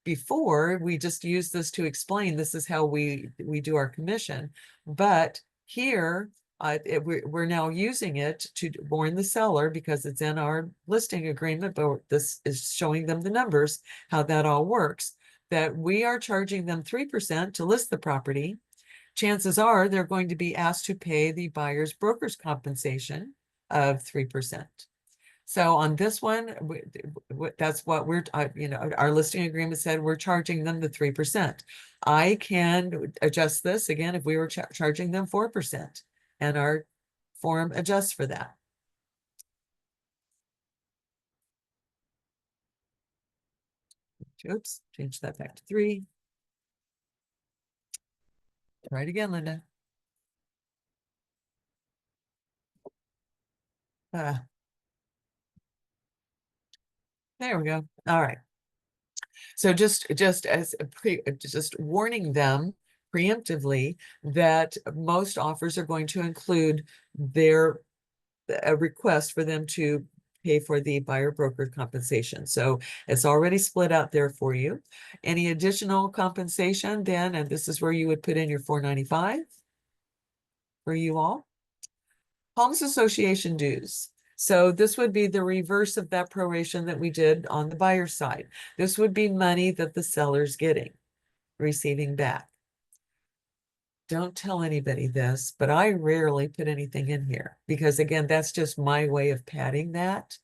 before we just used this to explain this is how we do our commission. But here, we're now using it to warn the seller because it's in our listing agreement, but this is showing them the numbers, how that all works, that we are charging them 3% to list the property. Chances are they're going to be asked to pay the buyer's broker's compensation of 3%. So on this one, that's what we're, our listing agreement said we're charging them the 3%. I can adjust this again if we were charging them 4%, and our form adjusts for that. Oops, change that back to 3. Try it again, Linda. There we go. All right. So just as just warning them preemptively that most offers are going to include a request for them to pay for the buyer broker compensation. So it's already split out there for you. Any additional compensation then, and this is where you would put in your 495 for you all. Homes Association dues. So this would be the reverse of that proration that we did on the buyer side. This would be money that the seller's receiving back. Don't tell anybody this, but I rarely put anything in here because again, that's just my way of padding that.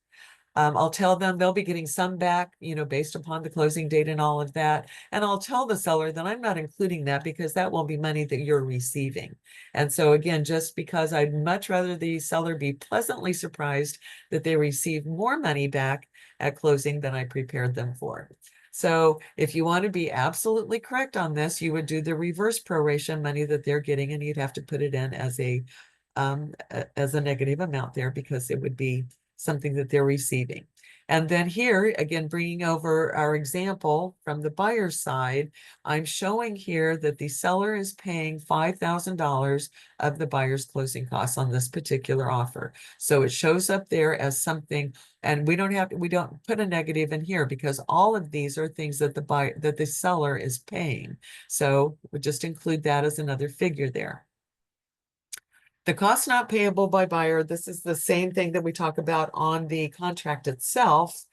I'll tell them they'll be getting some back, based upon the closing date and all of that. And I'll tell the seller that I'm not including that because that won't be money that you're receiving. And so again, just because I'd much rather the seller be pleasantly surprised that they receive more money back at closing than I prepared them for. So if you want to be absolutely correct on this, you would do the reverse proration money that they're getting, and you'd have to put it in as a negative amount there because it would be something that they're receiving. And then here, again, bringing over our example from the buyer's side, I'm showing here that the seller is paying $5,000 of the buyer's closing costs on this particular offer. So it shows up there as something, and we don't put a negative in here because all of these are things that the seller is paying. So we just include that as another figure there. The cost not payable by buyer, this is the same thing that we talk about on the contract itself,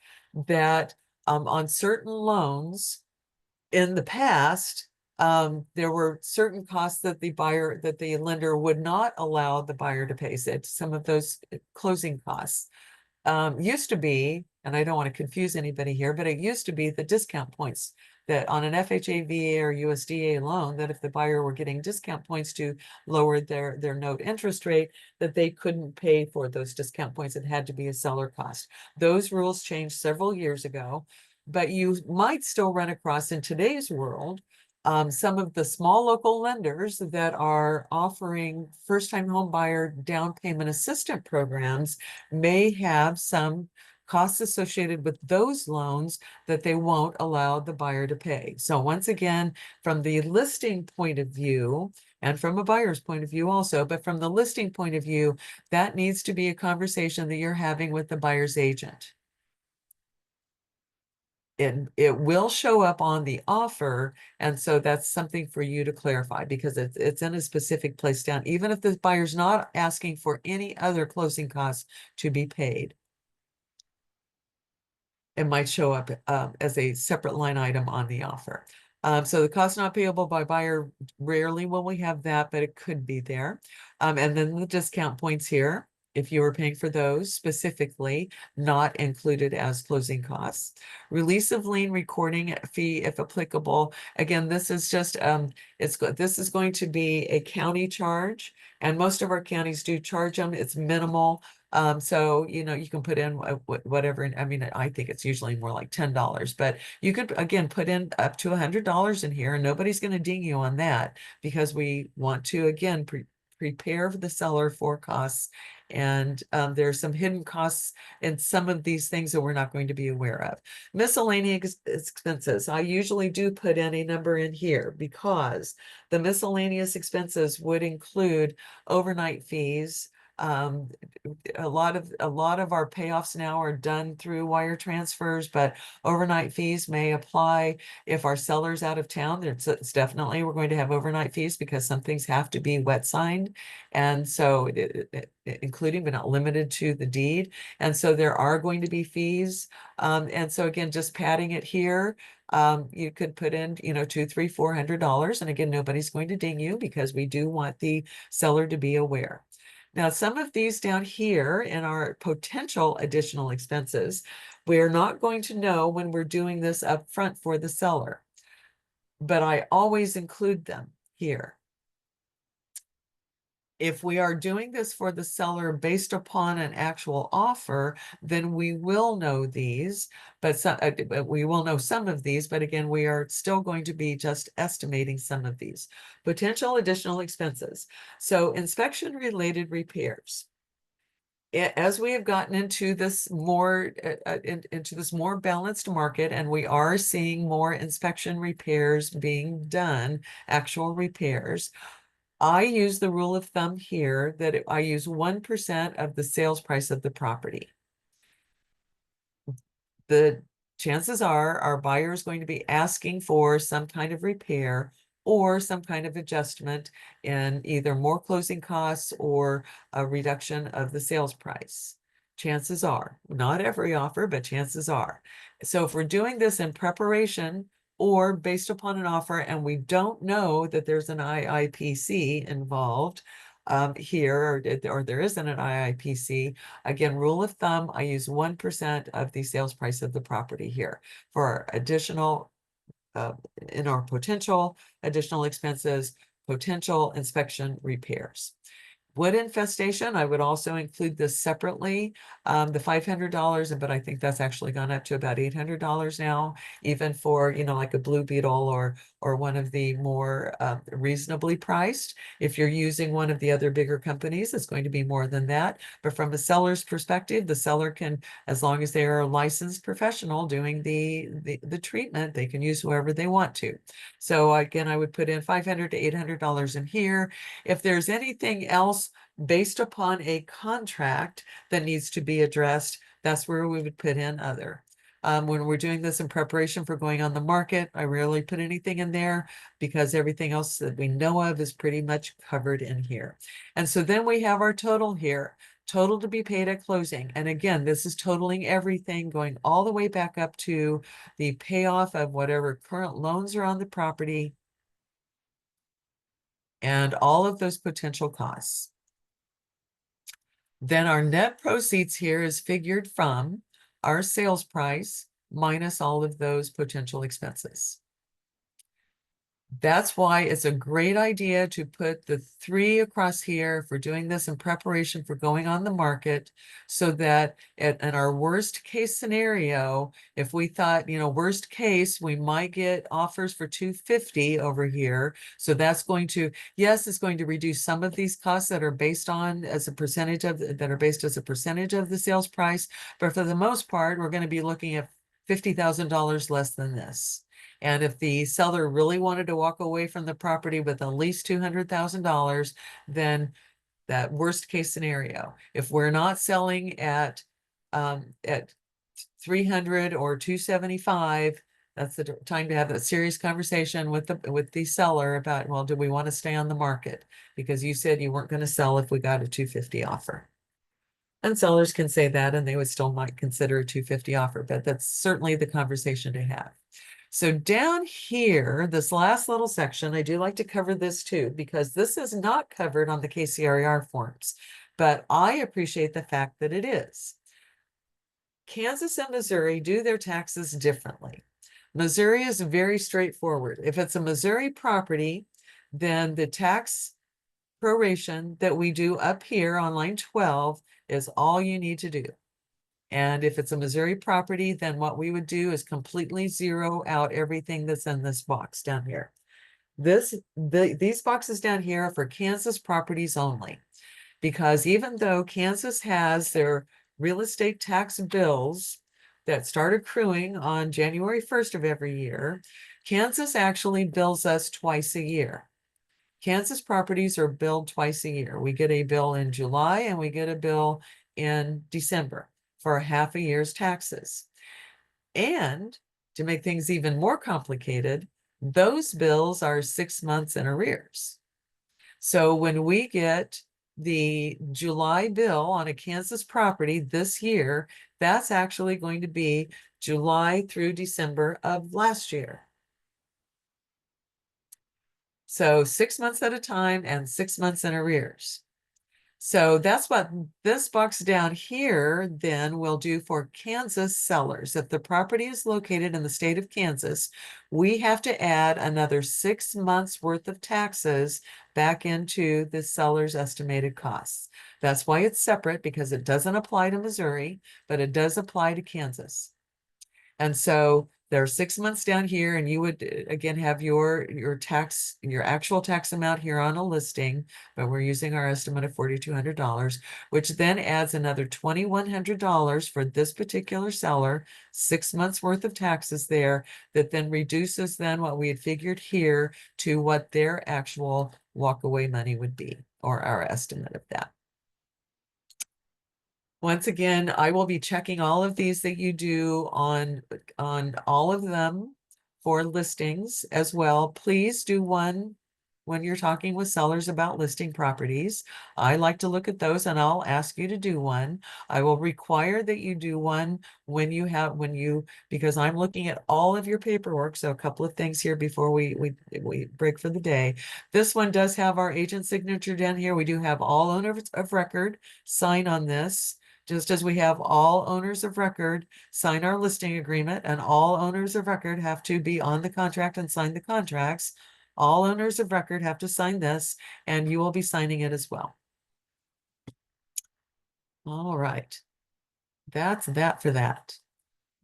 that on certain loans in the past, there were certain costs that the lender would not allow the buyer to pay. So some of those closing costs used to be, and I don't want to confuse anybody here, but it used to be the discount points that on an FHA, VA, or USDA loan, that if the buyer were getting discount points to lower their note interest rate, that they couldn't pay for those discount points. It had to be a seller cost. Those rules changed several years ago, but you might still run across in today's world some of the small local lenders that are offering first-time home buyer down payment assistance programs may have some costs associated with those loans that they won't allow the buyer to pay. So once again, from the listing point of view, and from a buyer's point of view also, but from the listing point of view, that needs to be a conversation that you're having with the buyer's agent. It will show up on the offer, and so that's something for you to clarify because it's in a specific place down, even if the buyer's not asking for any other closing costs to be paid. It might show up as a separate line item on the offer. So the cost not payable by buyer, rarely will we have that, but it could be there. And then the discount points here, if you were paying for those specifically, not included as closing costs. Release of lien recording fee, if applicable. Again, this is just, this is going to be a county charge, and most of our counties do charge them. It's minimal. So, you know, you can put in whatever, I mean, I think it's usually more like $10, but you could, again, put in up to $100 in here, and nobody's going to ding you on that, because we want to, again, prepare the seller for costs. And there's some hidden costs in some of these things that we're not going to be aware of. Miscellaneous expenses. I usually do put any number in here because the miscellaneous expenses would include overnight fees. Um, a lot of our payoffs now are done through wire transfers, but overnight fees may apply if our seller's out of town. It's definitely, we're going to have overnight fees because some things have to be wet signed, and so including but not limited to the deed. And so there are going to be fees. And so again, just padding it here, you could put in, you know, $200, $300, $400. And again, nobody's going to ding you because we do want the seller to be aware. Now, some of these down here in our potential additional expenses, we're not going to know when we're doing this up front for the seller, but I always include them here. If we are doing this for the seller based upon an actual offer, then we will know these, but we will know some of these, but again, we are still going to be just estimating some of these. Potential additional expenses. So inspection related repairs. As we have gotten into this more into this more balanced market, and we are seeing more inspection repairs being done, actual repairs, I use the rule of thumb here that I use 1% of the sales price of the property. The chances are our buyer is going to be asking for some kind of repair or some kind of adjustment in either more closing costs or a reduction of the sales price. Chances are, not every offer, but chances are. So if we're doing this in preparation or based upon an offer and we don't know that there's an IIPC involved here, or there isn't an IIPC, again, rule of thumb, I use 1% of the sales price of the property here for additional, in our potential additional expenses, potential inspection repairs. Wood infestation, I would also include this separately, the $500, but I think that's actually gone up to about $800 now, even for, you know, like a blue beetle or one of the more reasonably priced. If you're using one of the other bigger companies, it's going to be more than that. But from a seller's perspective, the seller can, as long as they are a licensed professional doing the treatment, they can use whoever they want to. So again, I would put in $500 to $800 in here. If there's anything else based upon a contract that needs to be addressed, that's where we would put in other. When we're doing this in preparation for going on the market, I rarely put anything in there because everything else that we know of is pretty much covered in here. And so then we have our total here, total to be paid at closing. And again, this is totaling everything going all the way back up to the payoff of whatever current loans are on the property and all of those potential costs. Then our net proceeds here is figured from our sales price minus all of those potential expenses. That's why it's a great idea to put the 3 across here for doing this in preparation for going on the market, so that in our worst case scenario, if we thought, you know, worst case, we might get offers for 250 over here. So that's going to, yes, it's going to reduce some of these costs that are based on as a percentage of, that are based as a percentage of the sales price. But for the most part, we're going to be looking at $50,000 less than this. And if the seller really wanted to walk away from the property with at least $200,000, then that worst case scenario, if we're not selling at 300 or 275, that's the time to have a serious conversation with the seller about, well, do we want to stay on the market? Because you said you weren't going to sell if we got a 250 offer. And sellers can say that, and they would still might consider a 250 offer, but that's certainly the conversation to have. So down here, this last little section, I do like to cover this too, because this is not covered on the KCRAR forms, but I appreciate the fact that it is. Kansas and Missouri do their taxes differently. Missouri is very straightforward. If it's a Missouri property, then the tax proration that we do up here on line 12 is all you need to do. And if it's a Missouri property, then what we would do is completely zero out everything that's in this box down here. These boxes down here are for Kansas properties only, because even though Kansas has their real estate tax bills that start accruing on January 1st of every year, Kansas actually bills us twice a year. Kansas properties are billed twice a year. We get a bill in July and we get a bill in December for half a year's taxes. And to make things even more complicated, those bills are 6 months in arrears. So when we get the July bill on a Kansas property this year, that's actually going to be July through December of last year. So 6 months at a time and 6 months in arrears. So that's what this box down here then will do for Kansas sellers. If the property is located in the state of Kansas, we have to add another 6 months worth of taxes back into the seller's estimated costs. That's why it's separate, because it doesn't apply to Missouri, but it does apply to Kansas. And so there are 6 months down here, and you would again have your actual tax amount here on a listing, but we're using our estimate of $4,200, which then adds another $2,100 for this particular seller, 6 months worth of taxes there, that then reduces then what we had figured here to what their actual walkaway money would be, or our estimate of that. Once again, I will be checking all of these that you do on all of them for listings as well. Please do one when you're talking with sellers about listing properties. I like to look at those, and I'll ask you to do one. I will require that you do one because I'm looking at all of your paperwork. So a couple of things here before we break for the day. This one does have our agent signature down here. We do have all owners of record sign on this, just as we have all owners of record sign our listing agreement, and all owners of record have to be on the contract and sign the contracts. All owners of record have to sign this, and you will be signing it as well. All right. That's that for that.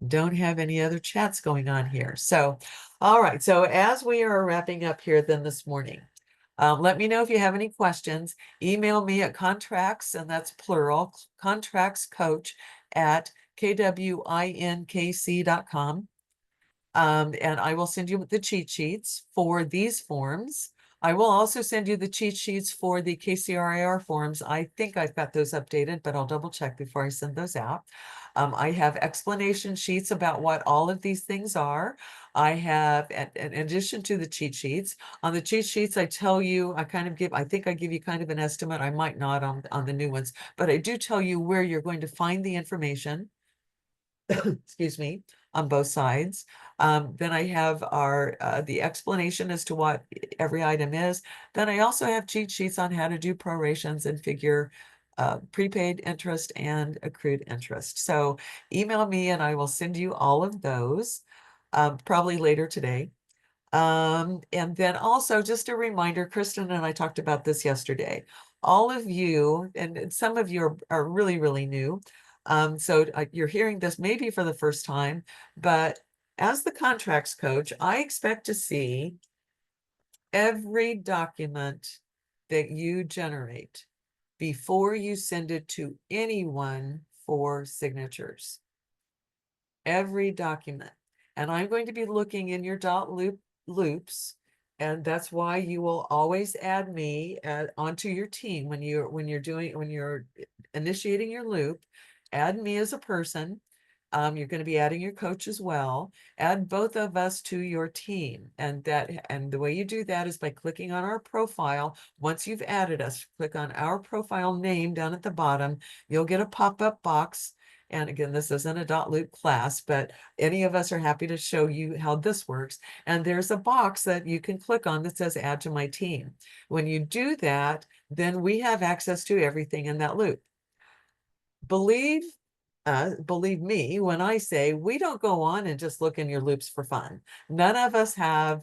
Don't have any other chats going on here. So, all right. So as we are wrapping up here then this morning, let me know if you have any questions. Email me at contracts, and that's plural, contractscoach@kwinkc.com. And I will send you the cheat sheets for these forms. I will also send you the cheat sheets for the KCRAR forms. I think I've got those updated, but I'll double check before I send those out. I have explanation sheets about what all of these things are. I have, in addition to the cheat sheets, on the cheat sheets, I tell you, I think I give you kind of an estimate. I might not on the new ones, but I do tell you where you're going to find the information. Excuse me, on both sides. Then I have the explanation as to what every item is. Then I also have cheat sheets on how to do prorations and figure prepaid interest and accrued interest. So email me and I will send you all of those probably later today. And then also just a reminder, Kristen and I talked about this yesterday. All of you, and some of you are really, really new. So you're hearing this maybe for the first time, but as the contracts coach, I expect to see every document that you generate before you send it to anyone for signatures. Every document. And I'm going to be looking in your loops, and that's why you will always add me onto your team when you're initiating your loop. Add me as a person. You're going to be adding your coach as well. Add both of us to your team, and the way you do that is by clicking on our profile. Once you've added us, click on our profile name down at the bottom. You'll get a pop-up box, And again, this isn't a dot loop class, but any of us are happy to show you how this works. And there's a box that you can click on that says add to my team. When you do that, then we have access to everything in that loop. Believe me when I say we don't go on and just look in your loops for fun. None of us have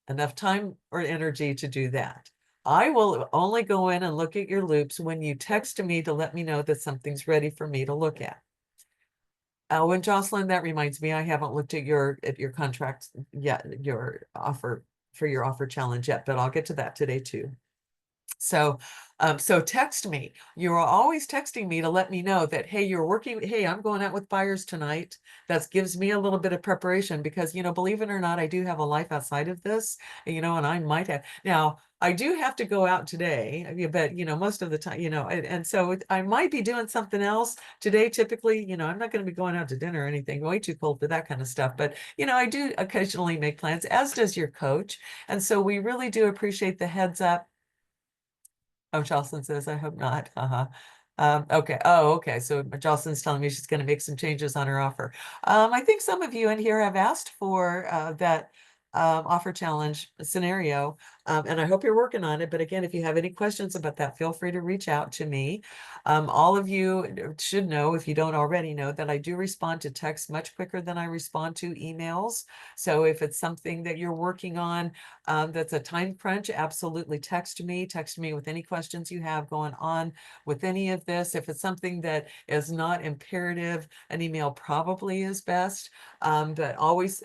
enough time or energy to do that. I will only go in and look at your loops when you text me to let me know that something's ready for me to look at. Oh, and Jocelyn, that reminds me, I haven't looked at your contract yet, your offer for your offer challenge yet, but I'll get to that today too. So, so text me. You're always texting me to let me know that, hey, you're working. Hey, I'm going out with buyers tonight. That gives me a little bit of preparation because, believe it or not, I do have a life outside of this, and I might have. Now, I do have to go out today, but, most of the time, and so I might be doing something else today. Typically, I'm not going to be going out to dinner or anything, way too cold for that kind of stuff. But, I do occasionally make plans, as does your coach. And so we really do appreciate the heads up. Oh, Jocelyn says, I hope not. Okay. Oh, okay. So Jocelyn's telling me she's going to make some changes on her offer. I think some of you in here have asked for that offer challenge scenario, and I hope you're working on it. But again, if you have any questions about that, feel free to reach out to me. All of you should know, if you don't already know, that I do respond to texts much quicker than I respond to emails. So if it's something that you're working on, that's a time crunch, absolutely text me. Text me with any questions you have going on with any of this. If it's something that is not imperative, an email probably is best. But always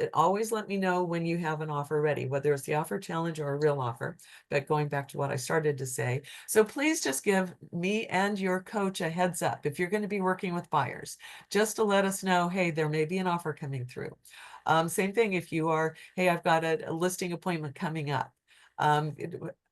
let me know when you have an offer ready, whether it's the offer challenge or a real offer. But going back to what I started to say, so please just give me and your coach a heads up if you're going to be working with buyers, just to let us know, hey, there may be an offer coming through. Same thing if you are, hey, I've got a listing appointment coming up.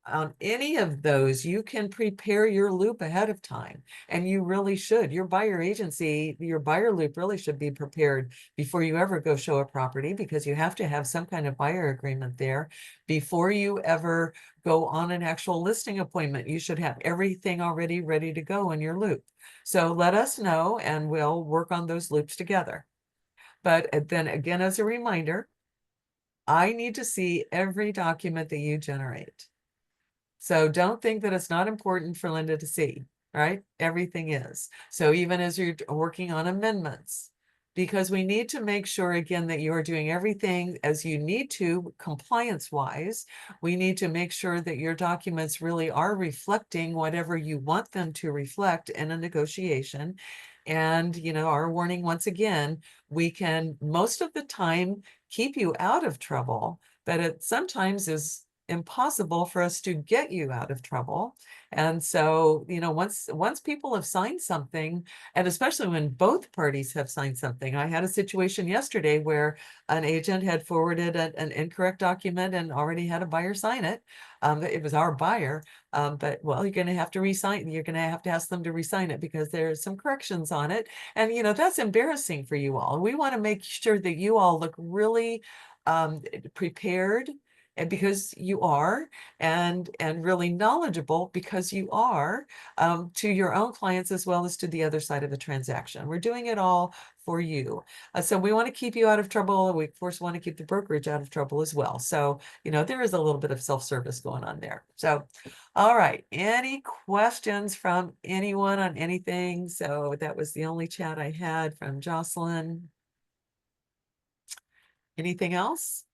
On any of those, you can prepare your loop ahead of time, and you really should. Your buyer agency, your buyer loop really should be prepared before you ever go show a property, because you have to have some kind of buyer agreement there before you ever go on an actual listing appointment. You should have everything already ready to go in your loop. So let us know and we'll work on those loops together. But then again, as a reminder, I need to see every document that you generate. So don't think that it's not important for Linda to see, right? Everything is. So even as you're working on amendments, because we need to make sure, again, that you are doing everything as you need to compliance wise. We need to make sure that your documents really are reflecting whatever you want them to reflect in a negotiation. And, our warning once again, we can most of the time keep you out of trouble, but it sometimes is impossible for us to get you out of trouble. And so, once people have signed something, and especially when both parties have signed something. I had a situation yesterday where an agent had forwarded an incorrect document and already had a buyer sign it. It was our buyer, but well, you're going to have to re-sign. You're going to have to ask them to re-sign it because there's some corrections on it. And, that's embarrassing for you all. We want to make sure that you all look really prepared, and because you are, and really knowledgeable because you are, to your own clients as well as to the other side of the transaction. We're doing it all for you. So we want to keep you out of trouble. We of course want to keep the brokerage out of trouble as well. So, there is a little bit of self-service going on there. So, all right. Any questions from anyone on anything? So that was the only chat I had from Jocelyn. Anything else?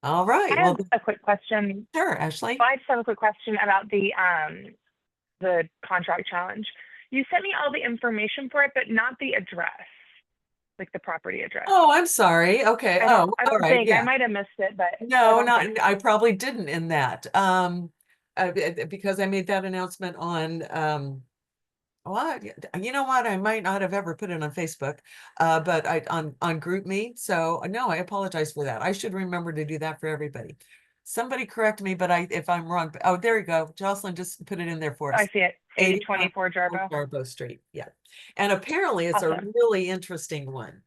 All right. I have a quick question. Sure, Ashley. I just have a quick question about the contract challenge. You sent me all the information for it, but not the address, like the property address. Oh, I'm sorry. Okay. I Oh, don't all right. think I Yeah. might have missed it, but No, I not, think. I probably didn't in that. Because I made that announcement on, what, you know what? I might not have ever put it on Facebook, but on Group Me. So no, I apologize for that. I should remember to do that for everybody. Somebody correct me, but if I'm wrong, oh, there you go. Jocelyn just put it in there for us. I see it. 8024 Jarbo. Jarbo Street. Yeah. And apparently it's a Awesome. really interesting one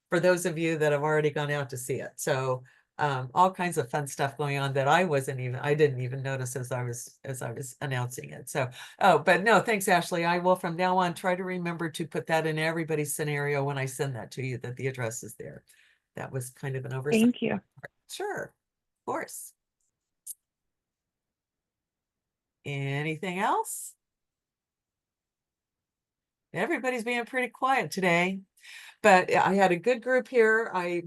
for those of you that have already gone out to see it. So all kinds of fun stuff going on that I didn't even notice as I was announcing it. So, oh, but no, thanks, Ashley. I will from now on try to remember to put that in everybody's scenario when I send that to you, that the address is there. That was kind of an oversight. Thank you. Sure, of course. Anything else? Everybody's being pretty quiet today, but I had a good group here. I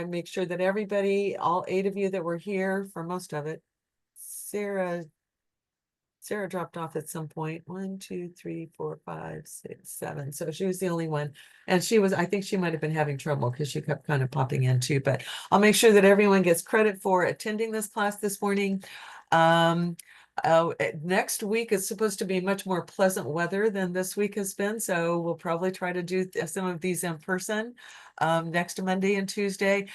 make sure that everybody, all 8 of you that were here for most of it. Sarah dropped off at some point. 1, 2, 3, 4, 5, 6, 7. So she was the only one. And I think she might have been having trouble because she kept kind of popping in too, but I'll make sure that everyone gets credit for attending this class this morning. Next week is supposed to be much more pleasant weather than this week has been. So we'll probably try to do some of these in person next Monday and Tuesday,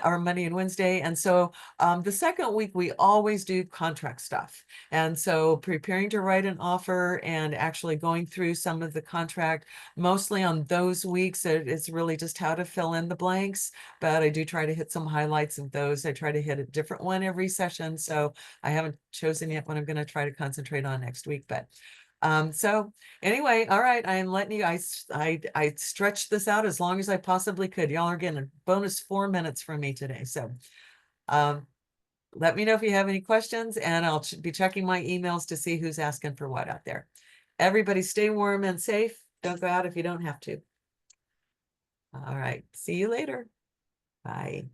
or Monday and Wednesday. And so the second week, we always do contract stuff. And so preparing to write an offer and actually going through some of the contract, mostly on those weeks, it's really just how to fill in the blanks. But I do try to hit some highlights of those. I try to hit a different one every session. So I haven't chosen yet what I'm going to try to concentrate on next week. But so anyway, all right, I am letting you, I stretched this out as long as I possibly could. Y'all are getting a bonus 4 minutes from me today. So let me know if you have any questions, and I'll be checking my emails to see who's asking for what out there. Everybody stay warm and safe. Don't go out if you don't have to. All right. See you later. Bye.